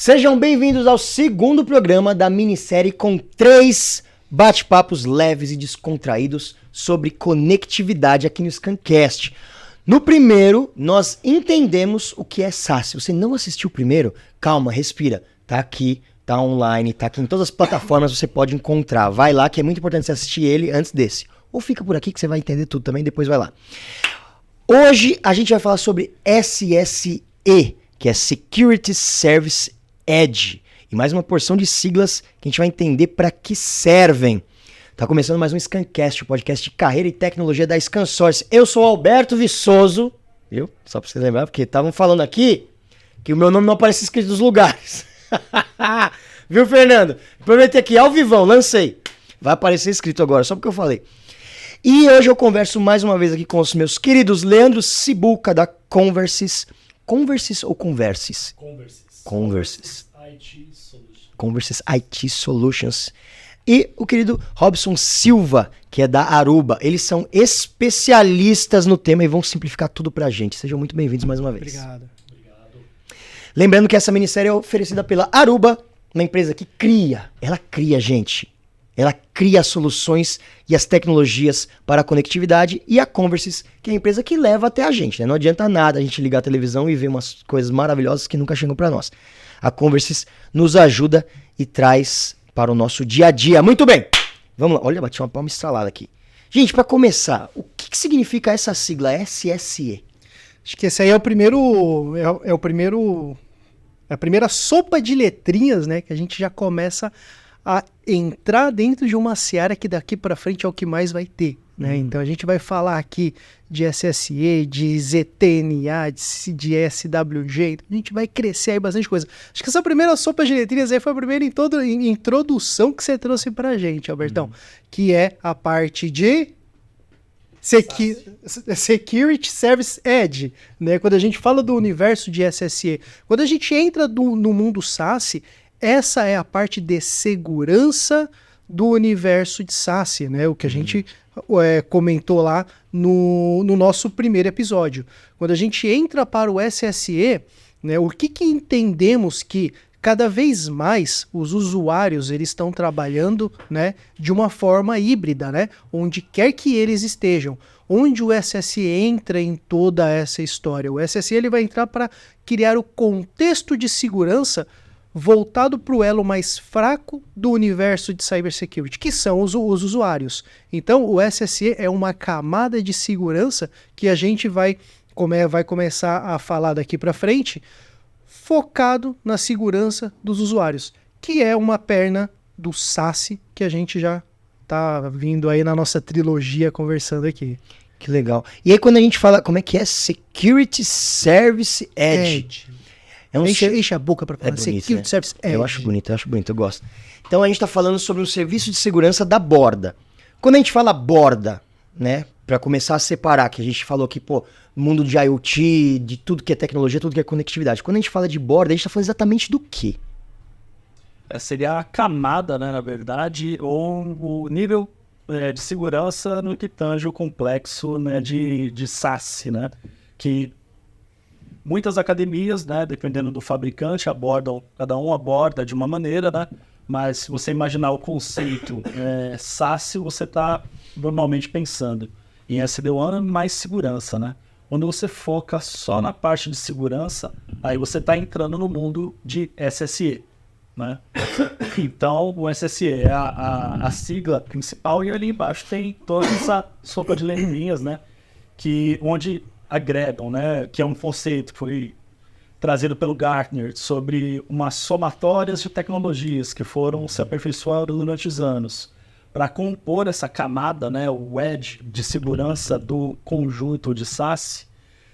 Sejam bem-vindos ao segundo programa da minissérie com 3 bate-papos leves e descontraídos sobre conectividade aqui no Scancast. No primeiro, nós entendemos o que é SaaS. Se você não assistiu o primeiro, calma, respira. Tá aqui, tá online, tá aqui em todas as plataformas, você pode encontrar. Vai lá que é muito importante você assistir ele antes desse. Ou fica por aqui que você vai entender tudo também, depois vai lá. Hoje a gente vai falar sobre SSE, que é Security Service Edge. E mais uma porção de siglas que a gente vai entender para que servem. Tá começando mais um Scancast, o podcast de carreira e tecnologia da ScanSource. Eu sou Alberto Viçoso, viu? Só pra vocês lembrarem, porque estavam falando aqui que o meu nome não aparece escrito nos lugares. Viu, Fernando? Prometi aqui, ao vivão, lancei. Vai aparecer escrito agora, só porque eu falei. E hoje eu converso mais uma vez aqui com os meus queridos Leandro Cibuca da Conversis. Conversis ou Conversis? Conversis. Conversis IT Solutions. E o querido Robson Silva, que é da Aruba. Eles são especialistas no tema e vão simplificar tudo pra gente. Sejam muito bem-vindos mais uma vez. Obrigado. Lembrando que essa minissérie é oferecida pela Aruba, uma empresa que ela cria, gente. Ela cria as soluções e as tecnologias para a conectividade, e a Conversis, que é a empresa que leva até a gente, né? Não adianta nada a gente ligar a televisão e ver umas coisas maravilhosas que nunca chegam para nós. A Conversis nos ajuda e traz para o nosso dia a dia. Muito bem, vamos lá. Olha, bati uma palma estralada aqui. Gente, para começar, o que significa essa sigla SSE? Acho que esse aí é o primeiro, é a primeira sopa de letrinhas, né, que a gente já começa a entrar dentro de uma seara que daqui para frente é o que mais vai ter, né? Então a gente vai falar aqui de SSE, de ZTNA, de SWG, então a gente vai crescer aí bastante coisa. Acho que essa primeira sopa de letrinhas aí foi a primeira introdução que você trouxe pra gente, Albertão, que é a parte de Security Service Edge, né? Quando a gente fala do universo de SSE, quando a gente entra no mundo SaaS, essa é a parte de segurança do universo de SaaS, né? O que a gente comentou lá no nosso primeiro episódio. Quando a gente entra para o SSE, né, o que entendemos que cada vez mais os usuários eles estão trabalhando, né, de uma forma híbrida, né, onde quer que eles estejam. Onde o SSE entra em toda essa história? O SSE ele vai entrar para criar o contexto de segurança voltado para o elo mais fraco do universo de cybersecurity, que são os usuários. Então, o SSE é uma camada de segurança que a gente vai começar a falar daqui para frente, focado na segurança dos usuários, que é uma perna do SaaS que a gente já tá vindo aí na nossa trilogia conversando aqui. Que legal. E aí quando a gente fala, como é que é? Security Service Edge. Enche a boca para falar. Bonito, Security, né? Service Edge. Eu acho bonito, eu gosto. Então a gente está falando sobre um serviço de segurança da borda. Quando a gente fala borda, né, para começar a separar, que a gente falou aqui, pô, mundo de IoT, de tudo que é tecnologia, tudo que é conectividade. Quando a gente fala de borda, a gente está falando exatamente do quê? Seria a camada, né, na verdade, ou o nível de segurança no que tange o complexo, né, de SaaS, né, que muitas academias, né, dependendo do fabricante, cada um aborda de uma maneira, né, mas se você imaginar o conceito SaaS, você está normalmente pensando em SD-WAN mais segurança, né? Quando você foca só na parte de segurança, aí você está entrando no mundo de SSE, né? Então, o SSE é a sigla principal e ali embaixo tem toda essa sopa de letrinhas, né? Onde agregam, né? Que é um conceito que foi trazido pelo Gartner sobre umas somatórias de tecnologias que foram se aperfeiçoando durante os anos para compor essa camada, né? O edge de segurança do conjunto de SaaS,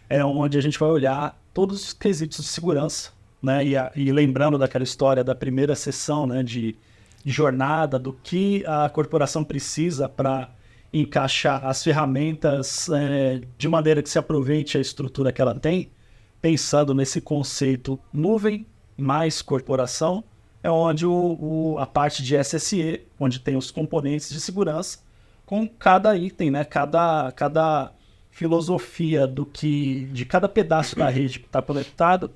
é onde a gente vai olhar todos os quesitos de segurança, né? E lembrando daquela história da primeira sessão, né, de jornada, do que a corporação precisa para encaixar as ferramentas de maneira que se aproveite a estrutura que ela tem, pensando nesse conceito nuvem mais corporação, é onde a parte de SSE, onde tem os componentes de segurança, com cada item, né, cada filosofia de cada pedaço da rede que está conectado,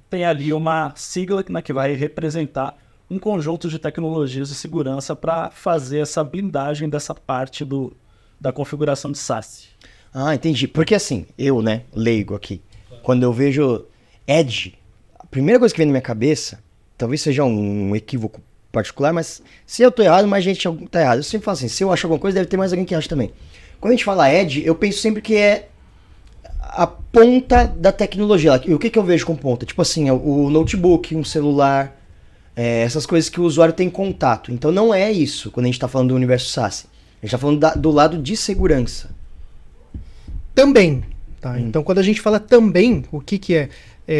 tem ali uma sigla, né, que vai representar um conjunto de tecnologias de segurança para fazer essa blindagem dessa parte da configuração de SASE. Ah, entendi. Porque assim, eu, né, leigo aqui, quando eu vejo Edge, a primeira coisa que vem na minha cabeça, talvez seja um equívoco particular, mas se eu tô errado, mais gente tá errado. Eu sempre falo assim, se eu acho alguma coisa, deve ter mais alguém que acha também. Quando a gente fala Edge, eu penso sempre que é a ponta da tecnologia. E o que eu vejo com ponta? Tipo assim, o notebook, um celular, essas coisas que o usuário tem contato. Então não é isso quando a gente tá falando do universo SaaS. A gente tá falando do lado de segurança. Também, tá? Então, quando a gente fala também, o que é?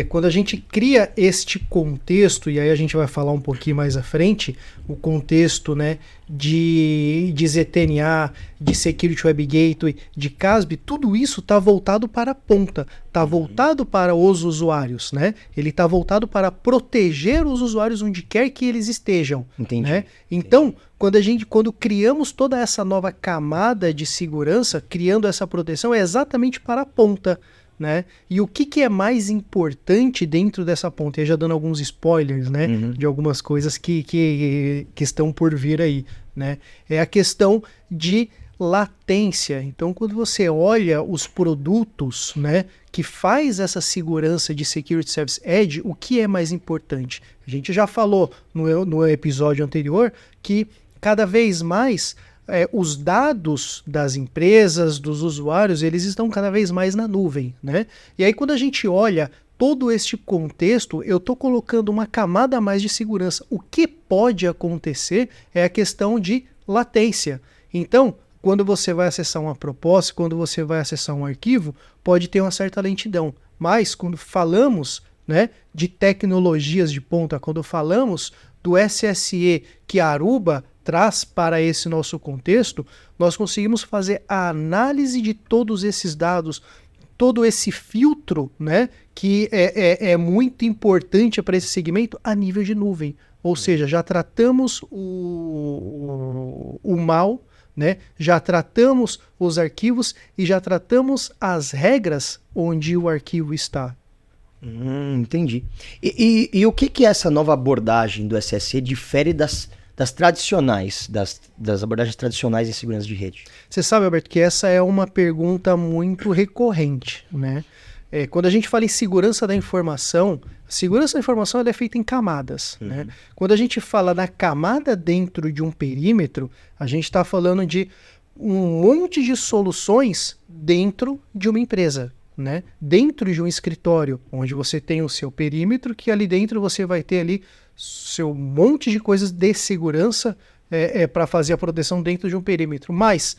Quando a gente cria este contexto, e aí a gente vai falar um pouquinho mais à frente, o contexto, né, de ZTNA, de Security Web Gateway, de CASB, tudo isso está voltado para a ponta, está voltado para os usuários, né? Ele está voltado para proteger os usuários onde quer que eles estejam. Entendi. Né? Então, quando criamos toda essa nova camada de segurança, criando essa proteção, é exatamente para a ponta. Né? E o que é mais importante dentro dessa ponta? Eu já dando alguns spoilers, né? De algumas coisas que estão por vir aí, né? É a questão de latência. Então, quando você olha os produtos, né, que faz essa segurança de Security Service Edge, o que é mais importante? A gente já falou no episódio anterior que cada vez mais os dados das empresas, dos usuários, eles estão cada vez mais na nuvem, né? E aí quando a gente olha todo este contexto, eu estou colocando uma camada a mais de segurança. O que pode acontecer é a questão de latência. Então, quando você vai acessar uma proposta, quando você vai acessar um arquivo, pode ter uma certa lentidão. Mas quando falamos, né, de tecnologias de ponta, quando falamos do SSE que a Aruba traz para esse nosso contexto, nós conseguimos fazer a análise de todos esses dados, todo esse filtro, né, que é muito importante para esse segmento a nível de nuvem. Ou seja, já tratamos o mal, né, já tratamos os arquivos e já tratamos as regras onde o arquivo está. Entendi. E o que essa nova abordagem do SSE difere das tradicionais, das abordagens tradicionais em segurança de rede? Você sabe, Alberto, que essa é uma pergunta muito recorrente, né? Quando a gente fala em segurança da informação, ela é feita em camadas, né? Quando a gente fala na camada dentro de um perímetro, a gente está falando de um monte de soluções dentro de uma empresa, né? Dentro de um escritório, onde você tem o seu perímetro, que ali dentro você vai ter ali seu monte de coisas de segurança para fazer a proteção dentro de um perímetro. Mas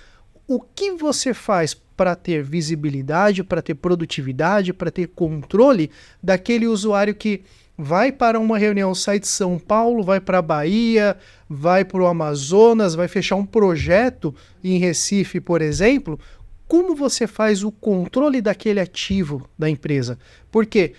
o que você faz para ter visibilidade, para ter produtividade, para ter controle daquele usuário que vai para uma reunião, sai de São Paulo, vai para a Bahia, vai para o Amazonas, vai fechar um projeto em Recife, por exemplo? Como você faz o controle daquele ativo da empresa? Porque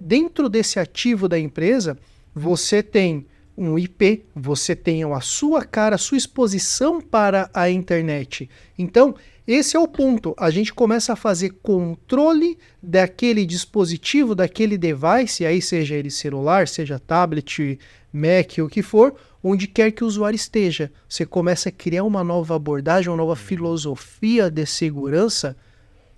dentro desse ativo da empresa, você tem um IP, você tem a sua cara, a sua exposição para a internet. Então, esse é o ponto. A gente começa a fazer controle daquele dispositivo, daquele device, aí seja ele celular, seja tablet, Mac, o que for, onde quer que o usuário esteja. Você começa a criar uma nova abordagem, uma nova filosofia de segurança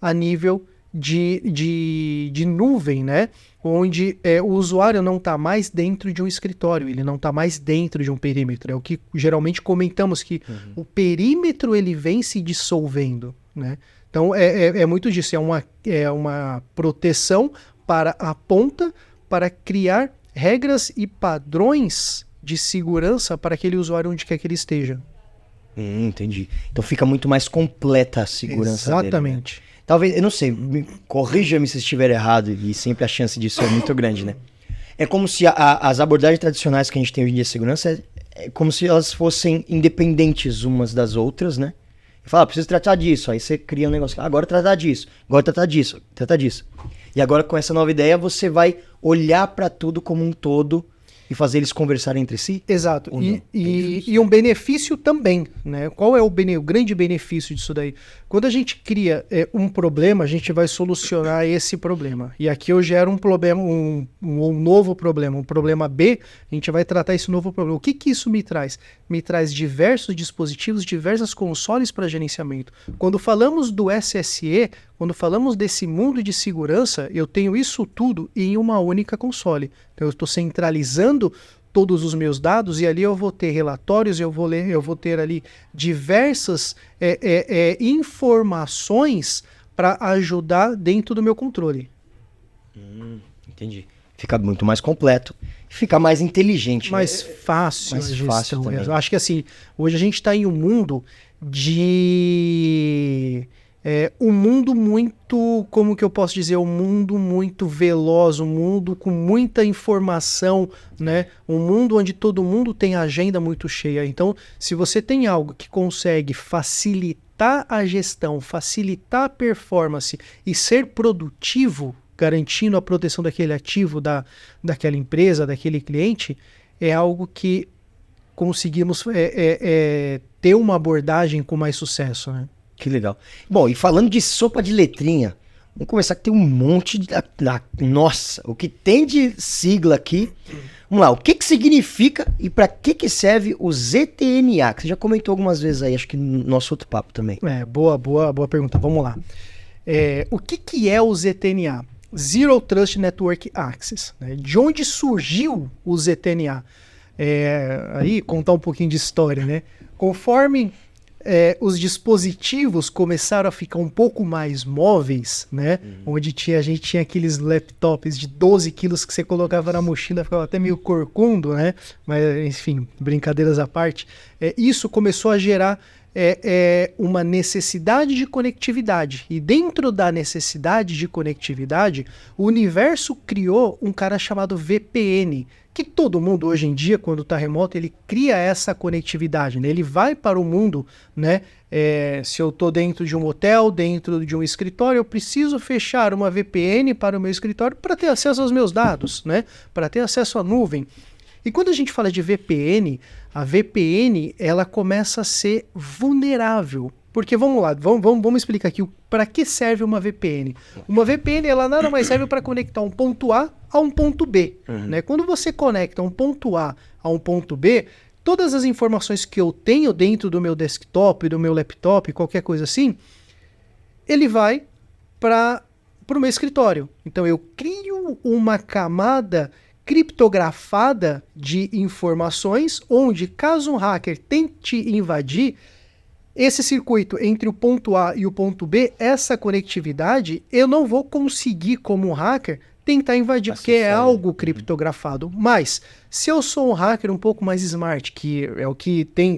a nível de nuvem, né? Onde o usuário não está mais dentro de um escritório, ele não está mais dentro de um perímetro. É o que geralmente comentamos, que o perímetro ele vem se dissolvendo, né? Então é muito disso, é uma proteção para a ponta, para criar regras e padrões de segurança para aquele usuário onde quer que ele esteja. Entendi. Então fica muito mais completa a segurança dele, né? Exatamente. Talvez, eu não sei, corrija-me se estiver errado, e sempre a chance disso é muito grande, né? É como se as abordagens tradicionais que a gente tem hoje em dia de segurança é como se elas fossem independentes umas das outras, né? E fala, preciso tratar disso, aí você cria um negócio, agora tratar disso, agora tratar disso. E agora com essa nova ideia você vai olhar para tudo como um todo e fazer eles conversarem entre si? Exato. Ou não? E um benefício também, né? Qual é o grande benefício disso daí? Quando a gente cria um problema, a gente vai solucionar esse problema. E aqui eu gero um problema, um novo problema, um problema B, a gente vai tratar esse novo problema. O que que isso me traz? Me traz diversos dispositivos, diversas consoles para gerenciamento. Quando falamos do SSE, quando falamos desse mundo de segurança, eu tenho isso tudo em uma única console. Então eu estou centralizando todos os meus dados e ali eu vou ter relatórios, eu vou ter ali diversas informações para ajudar dentro do meu controle. Entendi. Fica muito mais completo, fica mais inteligente. Mais fácil mais a gestão. fácil também. Eu acho que assim, hoje a gente está em um mundo de... um mundo muito, como que eu posso dizer, um mundo muito veloz, um mundo com muita informação, né? Um mundo onde todo mundo tem agenda muito cheia. Então, se você tem algo que consegue facilitar a gestão, facilitar a performance e ser produtivo, garantindo a proteção daquele ativo, daquela empresa, daquele cliente, é algo que conseguimos ter uma abordagem com mais sucesso, né? Que legal. Bom, e falando de sopa de letrinha, vamos começar que tem um monte de... Nossa, o que tem de sigla aqui. Vamos lá, o que significa e para que serve o ZTNA? Que você já comentou algumas vezes aí, acho que no nosso outro papo também. Boa pergunta. Vamos lá. O que é o ZTNA? Zero Trust Network Access. Né? De onde surgiu o ZTNA? Aí, contar um pouquinho de história, né? Conforme os dispositivos começaram a ficar um pouco mais móveis, né? Onde a gente tinha aqueles laptops de 12 quilos que você colocava na mochila, ficava até meio corcundo, né? Mas, enfim, brincadeiras à parte. Isso começou a gerar uma necessidade de conectividade. E dentro da necessidade de conectividade, o universo criou um cara chamado VPN, que todo mundo hoje em dia, quando está remoto, ele cria essa conectividade, né? Ele vai para o mundo, né? Se eu estou dentro de um hotel, dentro de um escritório, eu preciso fechar uma VPN para o meu escritório para ter acesso aos meus dados, né? Para ter acesso à nuvem. E quando a gente fala de VPN, a VPN ela começa a ser vulnerável. Porque vamos lá, vamos explicar aqui para que serve uma VPN. Uma VPN ela nada mais serve para conectar um ponto A a um ponto B. Né? Quando você conecta um ponto A a um ponto B, todas as informações que eu tenho dentro do meu desktop, do meu laptop, qualquer coisa assim, ele vai para o meu escritório. Então eu crio uma camada criptografada de informações, onde caso um hacker tente invadir esse circuito entre o ponto A e o ponto B, essa conectividade, eu não vou conseguir, como um hacker, tentar invadir, porque é algo criptografado. Mas, se eu sou um hacker um pouco mais smart, que é o que tem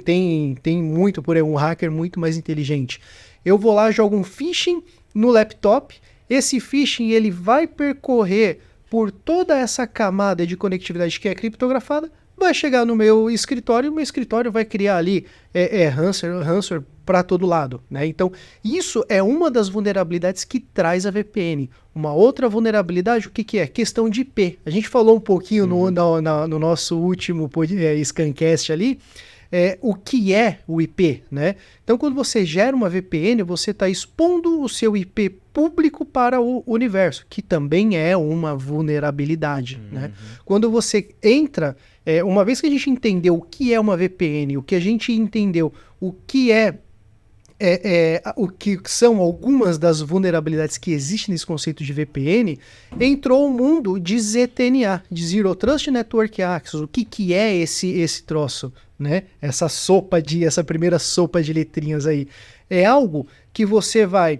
muito por aí, um hacker muito mais inteligente, eu vou lá, jogo um phishing no laptop, esse phishing ele vai percorrer por toda essa camada de conectividade que é criptografada, vai chegar no meu escritório, e o meu escritório vai criar ali ransomware para todo lado, né? Então, isso é uma das vulnerabilidades que traz a VPN. Uma outra vulnerabilidade, o que é? Questão de IP. A gente falou um pouquinho no nosso último Scancast ali, o que é o IP, né? Então, quando você gera uma VPN, você está expondo o seu IP público para o universo, que também é uma vulnerabilidade, né? Quando você entra, uma vez que a gente entendeu o que é uma VPN, o que a gente entendeu o que o que são algumas das vulnerabilidades que existem nesse conceito de VPN, entrou o mundo de ZTNA, de Zero Trust Network Access. O que é esse troço, né? Essa primeira sopa de letrinhas aí. É algo que você vai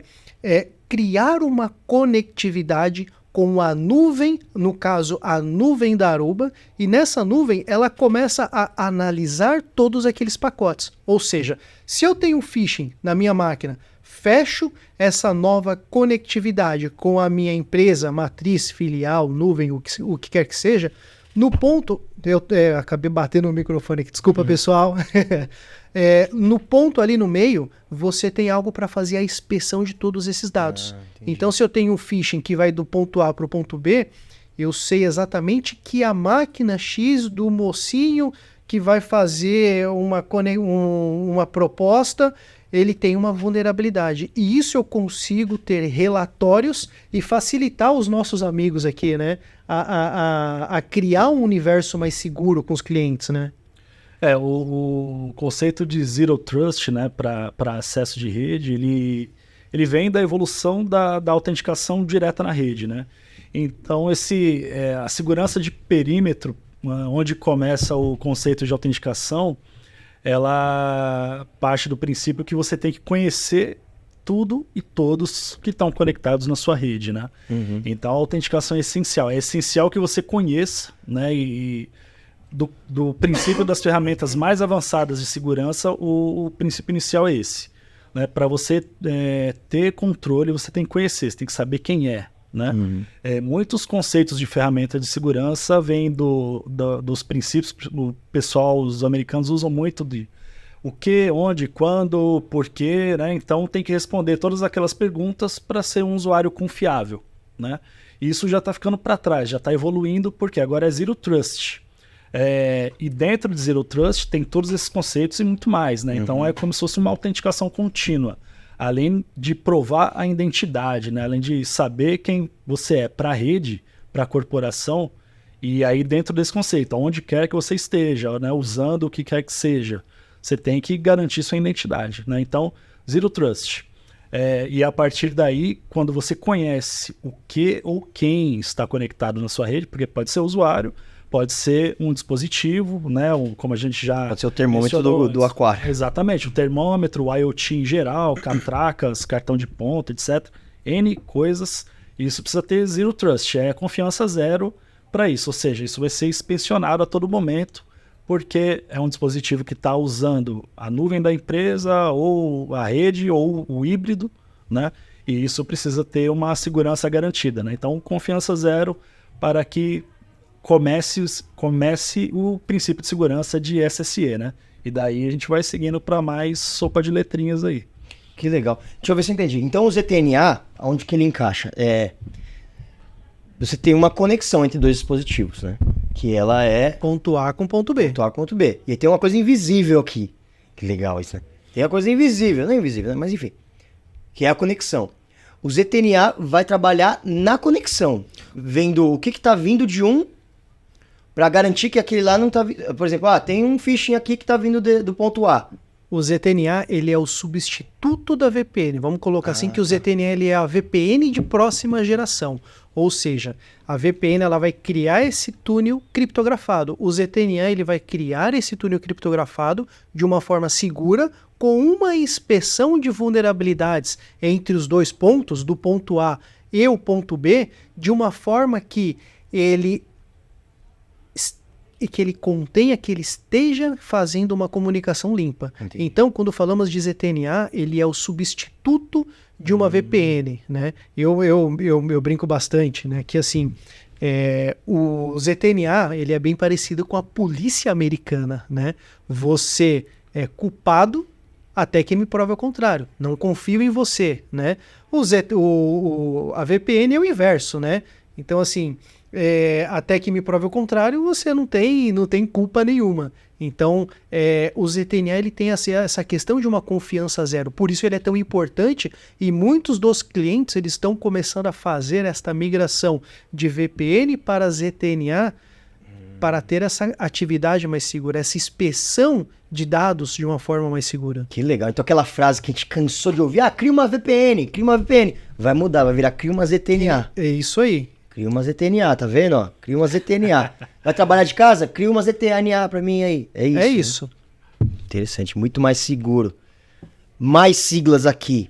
criar uma conectividade com a nuvem, no caso a nuvem da Aruba, e nessa nuvem ela começa a analisar todos aqueles pacotes. Ou seja, se eu tenho phishing na minha máquina, fecho essa nova conectividade com a minha empresa, matriz, filial, nuvem, o que quer que seja, no ponto, eu acabei batendo no microfone aqui, desculpa pessoal, no ponto ali no meio, você tem algo para fazer a inspeção de todos esses dados. Então, se eu tenho um phishing que vai do ponto A para o ponto B, Eu sei exatamente que a máquina X do mocinho que vai fazer uma proposta, ele tem uma vulnerabilidade. E isso eu consigo ter relatórios e facilitar os nossos amigos aqui, né? A criar um universo mais seguro com os clientes, né? O conceito de Zero Trust, né, para acesso de rede, ele vem da evolução da autenticação direta na rede, né? Então, a segurança de perímetro, onde começa o conceito de autenticação, ela parte do princípio que você tem que conhecer tudo e todos que estão conectados na sua rede, né? Uhum. Então, a autenticação é essencial. É essencial que você conheça, né? E do princípio das ferramentas mais avançadas de segurança, o princípio inicial é esse. Né? Para você ter controle, você tem que conhecer, você tem que saber quem é. Né? Uhum. Muitos conceitos de ferramenta de segurança vêm dos princípios. O pessoal, os americanos usam muito de o que, onde, quando, porquê, né? Então tem que responder todas aquelas perguntas para ser um usuário confiável, né? E isso já está ficando para trás, já está evoluindo, porque agora é Zero Trust. E dentro de Zero Trust tem todos esses conceitos e muito mais, né? Uhum. Então é como se fosse uma autenticação contínua. Além de provar a identidade, né? Além de saber quem você é para a rede, para a corporação, e aí dentro desse conceito, onde quer que você esteja, né? Usando o que quer que seja, você tem que garantir sua identidade, né? Então, Zero Trust. E a partir daí, quando você conhece o que ou quem está conectado na sua rede, porque pode ser o usuário, pode ser um dispositivo, né? Como a gente já... Pode ser o termômetro do aquário. Exatamente, o termômetro, o IoT em geral, catracas, cartão de ponto, etc. N coisas. Isso precisa ter Zero Trust, confiança zero para isso. Ou seja, isso vai ser inspecionado a todo momento, porque é um dispositivo que está usando a nuvem da empresa, ou a rede, ou o híbrido, né? E isso precisa ter uma segurança garantida, né? Então, confiança zero para que comece o princípio de segurança de SSE, né? E daí a gente vai seguindo para mais sopa de letrinhas aí. Que legal. Deixa eu ver se eu entendi. Então o ZTNA, onde que ele encaixa? Você tem uma conexão entre dois dispositivos, né? Que ela é... Ponto A com ponto B. Ponto A com ponto B. E tem uma coisa invisível aqui. Que legal isso, né? Tem uma coisa invisível, não é invisível, né? Mas enfim. Que é a conexão. O ZTNA vai trabalhar na conexão. Vendo o que está vindo de um, para garantir que aquele lá não está vindo. Por exemplo, tem um phishing aqui que está vindo do ponto A. O ZTNA, ele é o substituto da VPN. Vamos colocar assim que o ZTNA ele é a VPN de próxima geração. Ou seja, a VPN ela vai criar esse túnel criptografado. O ZTNA ele vai criar esse túnel criptografado de uma forma segura, com uma inspeção de vulnerabilidades entre os dois pontos, do ponto A e o ponto B, de uma forma que ele contenha, que ele esteja fazendo uma comunicação limpa. Entendi. Então, quando falamos de ZTNA, ele é o substituto de uma VPN, né? Eu brinco bastante, né? Que assim, o ZTNA, ele é bem parecido com a polícia americana, né? Você é culpado até que me prove ao contrário. Não confio em você, né? A VPN é o inverso, né? Então, assim... até que me prove o contrário, você não tem culpa nenhuma. Então, o ZTNA ele tem essa questão de uma confiança zero. Por isso ele é tão importante e muitos dos clientes eles estão começando a fazer esta migração de VPN para ZTNA para ter essa atividade mais segura, essa inspeção de dados de uma forma mais segura. Que legal. Então aquela frase que a gente cansou de ouvir, cria uma VPN, vai mudar, vai virar cria uma ZTNA. É isso aí. Cria uma ZTNA, tá vendo? Ó? Cria uma ZTNA. Vai trabalhar de casa? Cria uma ZTNA pra mim aí. É isso. É isso. Né? Interessante, muito mais seguro. Mais siglas aqui.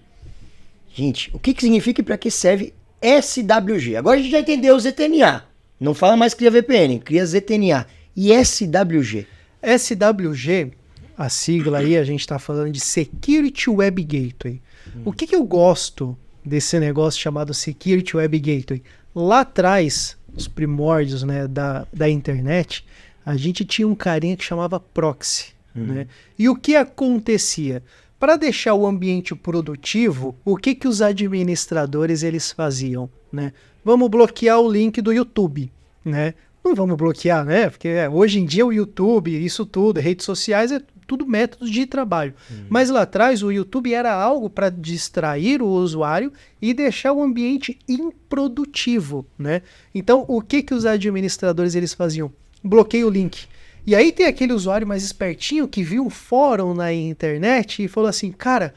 Gente, o que significa e pra que serve SWG? Agora a gente já entendeu o ZTNA. Não fala mais cria VPN, cria ZTNA. E SWG? SWG, a sigla aí, a gente tá falando de Security Web Gateway. O que eu gosto desse negócio chamado Security Web Gateway? Lá atrás, os primórdios, né, da internet, a gente tinha um carinha que chamava proxy. Né? E o que acontecia? Para deixar o ambiente produtivo, o que os administradores eles faziam? Né? Vamos bloquear o link do YouTube. né? Não vamos bloquear, né? Porque hoje em dia o YouTube, isso tudo, redes sociais, é tudo métodos de trabalho. Mas lá atrás o YouTube era algo para distrair o usuário e deixar o ambiente improdutivo, né? Então, o que os administradores eles faziam? Bloqueia o link. E aí tem aquele usuário mais espertinho que viu um fórum na internet e falou assim, cara,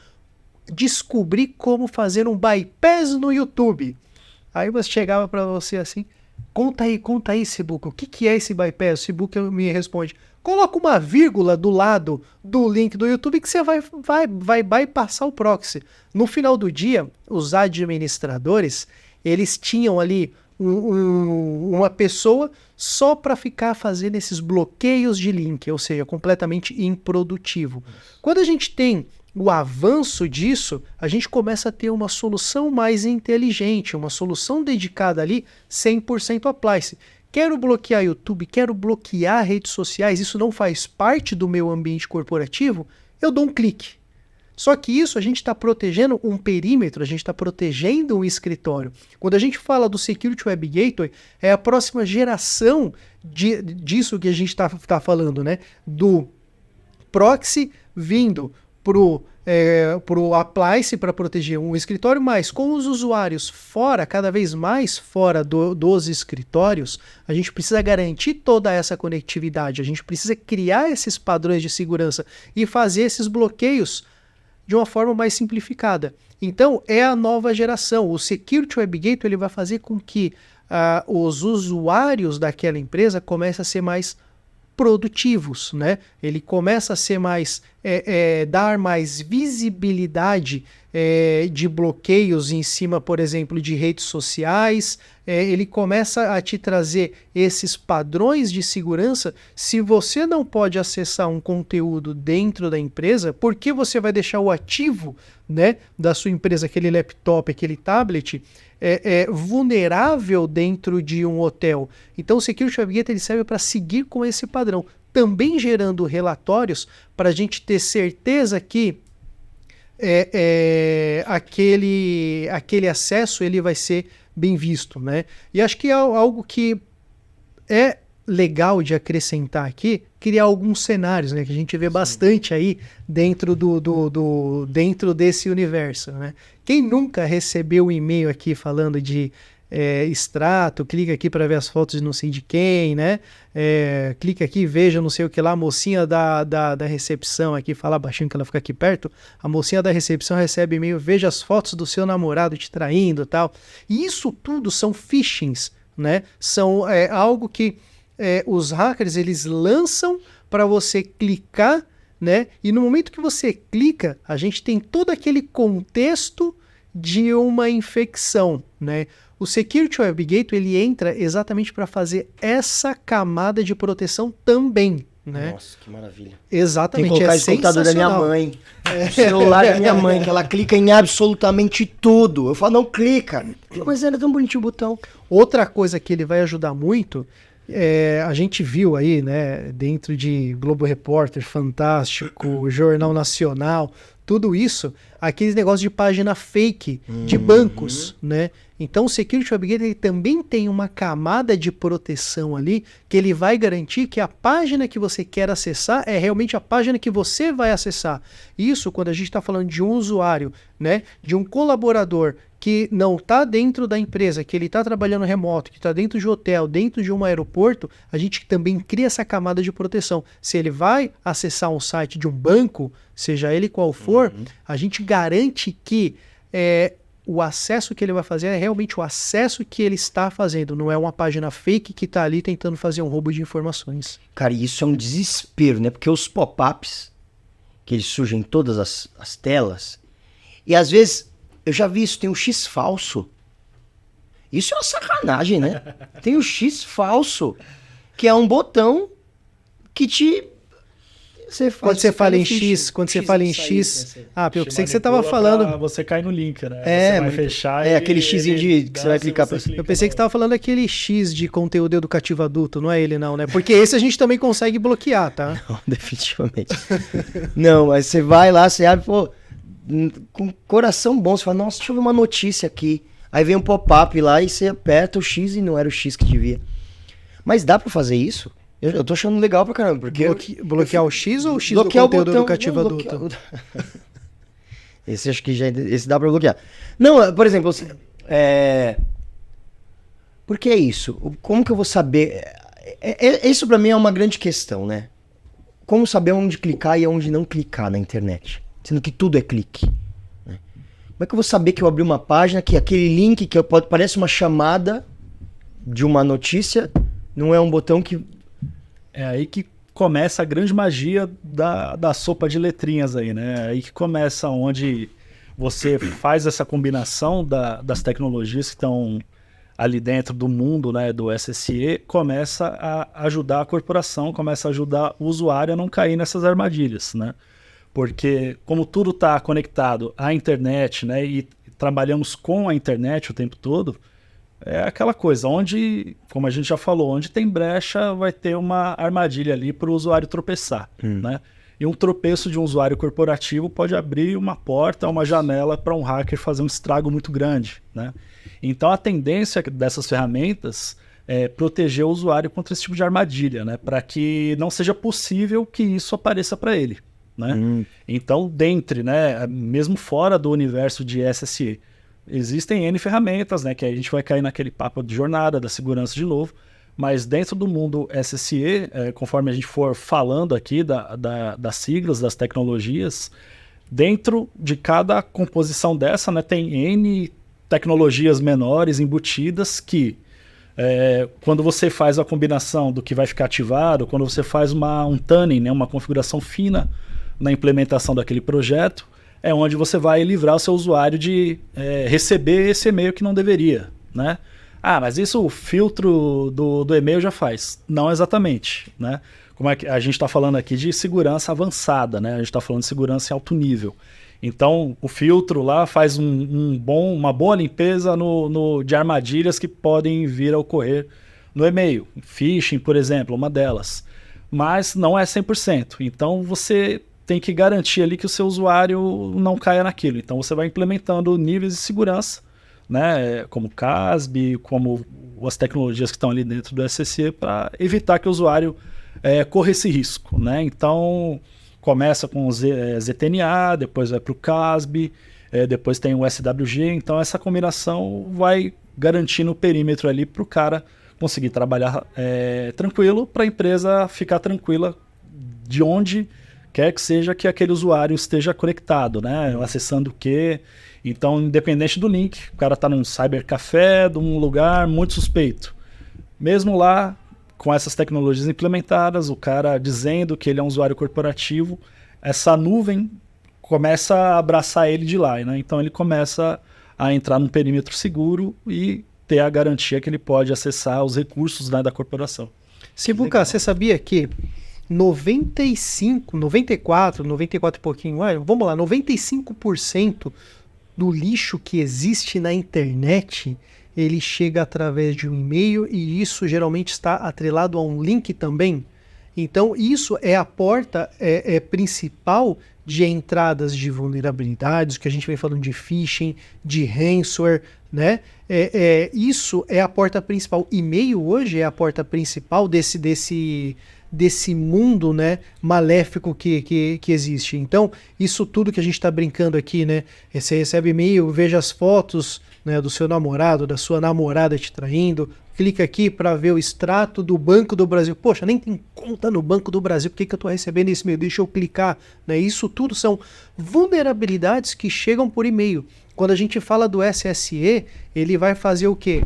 descobri como fazer um bypass no YouTube. Aí você chegava para você assim, conta aí, Sibuca, o que é esse bypass? O Sibuca me responde, coloca uma vírgula do lado do link do YouTube que você vai bypassar o proxy. No final do dia, os administradores, eles tinham ali uma pessoa só para ficar fazendo esses bloqueios de link, ou seja, completamente improdutivo. Quando a gente tem o avanço disso, a gente começa a ter uma solução mais inteligente, uma solução dedicada ali 100% appliance. Quero bloquear YouTube, quero bloquear redes sociais, isso não faz parte do meu ambiente corporativo, eu dou um clique. Só que isso a gente está protegendo um perímetro, a gente está protegendo um escritório. Quando a gente fala do Security Web Gateway, é a próxima geração disso que a gente está falando, né? Do proxy vindo pro appliance para proteger um escritório, mas com os usuários fora, cada vez mais fora dos escritórios, a gente precisa garantir toda essa conectividade, a gente precisa criar esses padrões de segurança e fazer esses bloqueios de uma forma mais simplificada. Então, é a nova geração. O Security Web Gateway ele vai fazer com que os usuários daquela empresa comecem a ser mais produtivos, né? Ele começa a ser mais, dar mais visibilidade de bloqueios em cima, por exemplo, de redes sociais. Ele começa a te trazer esses padrões de segurança. Se você não pode acessar um conteúdo dentro da empresa, por que você vai deixar o ativo, né, da sua empresa, aquele laptop, aquele tablet, vulnerável dentro de um hotel? Então o Security Web Gateway ele serve para seguir com esse padrão, também gerando relatórios para a gente ter certeza que aquele acesso ele vai ser bem visto, né? E acho que é algo que é legal de acrescentar aqui, criar alguns cenários, né, que a gente vê bastante aí dentro dentro desse universo, né? Quem nunca recebeu um e-mail aqui falando de extrato, clica aqui para ver as fotos de não sei de quem, né? Clica aqui, veja não sei o que lá, a mocinha da recepção aqui, fala baixinho que ela fica aqui perto, a mocinha da recepção recebe e-mail, veja as fotos do seu namorado te traindo e tal. E isso tudo são phishings, né? São algo que os hackers eles lançam para você clicar, né? E no momento que você clica, a gente tem todo aquele contexto de uma infecção, né? O Security Web Gateway ele entra exatamente para fazer essa camada de proteção também, né? Nossa, que maravilha. Exatamente. Tem que colocar esse computador da minha mãe, o celular da minha mãe, que ela clica em absolutamente tudo. Eu falo, não clica. Mas era tão bonitinho o botão. Outra coisa que ele vai ajudar muito, a gente viu aí, né, dentro de Globo Repórter, Fantástico, Jornal Nacional, tudo isso, aqueles negócios de página fake de bancos, né? Então o Security Web Gateway ele também tem uma camada de proteção ali que ele vai garantir que a página que você quer acessar é realmente a página que você vai acessar. Isso quando a gente está falando de um usuário, né, de um colaborador que não está dentro da empresa, que ele está trabalhando remoto, que está dentro de um hotel, dentro de um aeroporto, a gente também cria essa camada de proteção. Se ele vai acessar um site de um banco, seja ele qual for, a gente garante que o acesso que ele vai fazer é realmente o acesso que ele está fazendo, não é uma página fake que está ali tentando fazer um roubo de informações. Cara, isso é um desespero, né? Porque os pop-ups, que eles surgem em todas as telas, e às vezes, eu já vi isso, tem um X falso. Isso é uma sacanagem, né? Tem o X falso, que é um botão que te... Quando você fala em X, eu pensei que você estava falando... Você cai no link, né? Você vai fechar aquele xizinho que você vai clicar pra cima. Eu pensei que você estava falando aquele X de conteúdo educativo adulto, não é ele não, né? Porque esse a gente também consegue bloquear, tá? Não, definitivamente. Não, mas você vai lá, você abre, pô, com coração bom, você fala, nossa, deixa eu ver uma notícia aqui. Aí vem um pop-up lá e você aperta o X e não era o X que devia. Mas dá pra fazer isso? Eu tô achando legal pra caramba, porque... Bloquear o X ou o X do bloquear o conteúdo botão, educativo não, adulto? Esse acho que já... Esse dá pra bloquear. Não, por exemplo, por que é isso? Como que eu vou saber... Isso pra mim é uma grande questão, né? Como saber onde clicar e onde não clicar na internet? Sendo que tudo é clique. Né? Como é que eu vou saber que eu abri uma página, que aquele link que parece uma chamada de uma notícia, não é um botão que... É aí que começa a grande magia da sopa de letrinhas aí, né? É aí que começa onde você faz essa combinação das tecnologias que estão ali dentro do mundo, né, do SSE, começa a ajudar a corporação, começa a ajudar o usuário a não cair nessas armadilhas, né? Porque como tudo está conectado à internet, né, e trabalhamos com a internet o tempo todo, é aquela coisa, onde, como a gente já falou, onde tem brecha vai ter uma armadilha ali para o usuário tropeçar, né? E um tropeço de um usuário corporativo pode abrir uma porta, uma janela para um hacker fazer um estrago muito grande, né? Então a tendência dessas ferramentas é proteger o usuário contra esse tipo de armadilha, né? Para que não seja possível que isso apareça para ele, né? Então, né, mesmo fora do universo de SSE, existem N ferramentas, né? Que a gente vai cair naquele papo de jornada, da segurança de novo. Mas dentro do mundo SSE, conforme a gente for falando aqui das siglas, das tecnologias, dentro de cada composição dessa, né, tem N tecnologias menores embutidas que, quando você faz a combinação do que vai ficar ativado, quando você faz um tuning, né, uma configuração fina na implementação daquele projeto, é onde você vai livrar o seu usuário de receber esse e-mail que não deveria, né? Ah, mas isso o filtro do e-mail já faz. Não exatamente, né? Como é que a gente está falando aqui de segurança avançada, né? A gente está falando de segurança em alto nível. Então, o filtro lá faz uma boa limpeza de armadilhas que podem vir a ocorrer no e-mail. Phishing, por exemplo, uma delas. Mas não é 100%. Então, você tem que garantir ali que o seu usuário não caia naquilo. Então, você vai implementando níveis de segurança, né, como CASB, como as tecnologias que estão ali dentro do SSE para evitar que o usuário corra esse risco, né? Então começa com o ZTNA, depois vai para o CASB, depois tem o SWG, então essa combinação vai garantindo o perímetro ali para o cara conseguir trabalhar tranquilo, para a empresa ficar tranquila de onde quer que seja que aquele usuário esteja conectado, né? Acessando o quê? Então, independente do link, o cara está num cybercafé, de um lugar muito suspeito. Mesmo lá, com essas tecnologias implementadas, o cara dizendo que ele é um usuário corporativo, essa nuvem começa a abraçar ele de lá, né? Então ele começa a entrar num perímetro seguro e ter a garantia que ele pode acessar os recursos, né, da corporação. Sivuca, você sabia que 94 e pouquinho, vamos lá, 95% do lixo que existe na internet, ele chega através de um e-mail e isso geralmente está atrelado a um link também. Então isso é a porta principal de entradas de vulnerabilidades, que a gente vem falando de phishing, de ransomware, né? Isso é a porta principal. E-mail hoje é a porta principal desse mundo, né, maléfico que existe. Então, isso tudo que a gente está brincando aqui, né, você recebe e-mail, veja as fotos, né, do seu namorado, da sua namorada te traindo, clica aqui para ver o extrato do Banco do Brasil. Poxa, nem tem conta no Banco do Brasil, por que eu estou recebendo esse e-mail? Deixa eu clicar. Né? Isso tudo são vulnerabilidades que chegam por e-mail. Quando a gente fala do SSE, ele vai fazer o quê?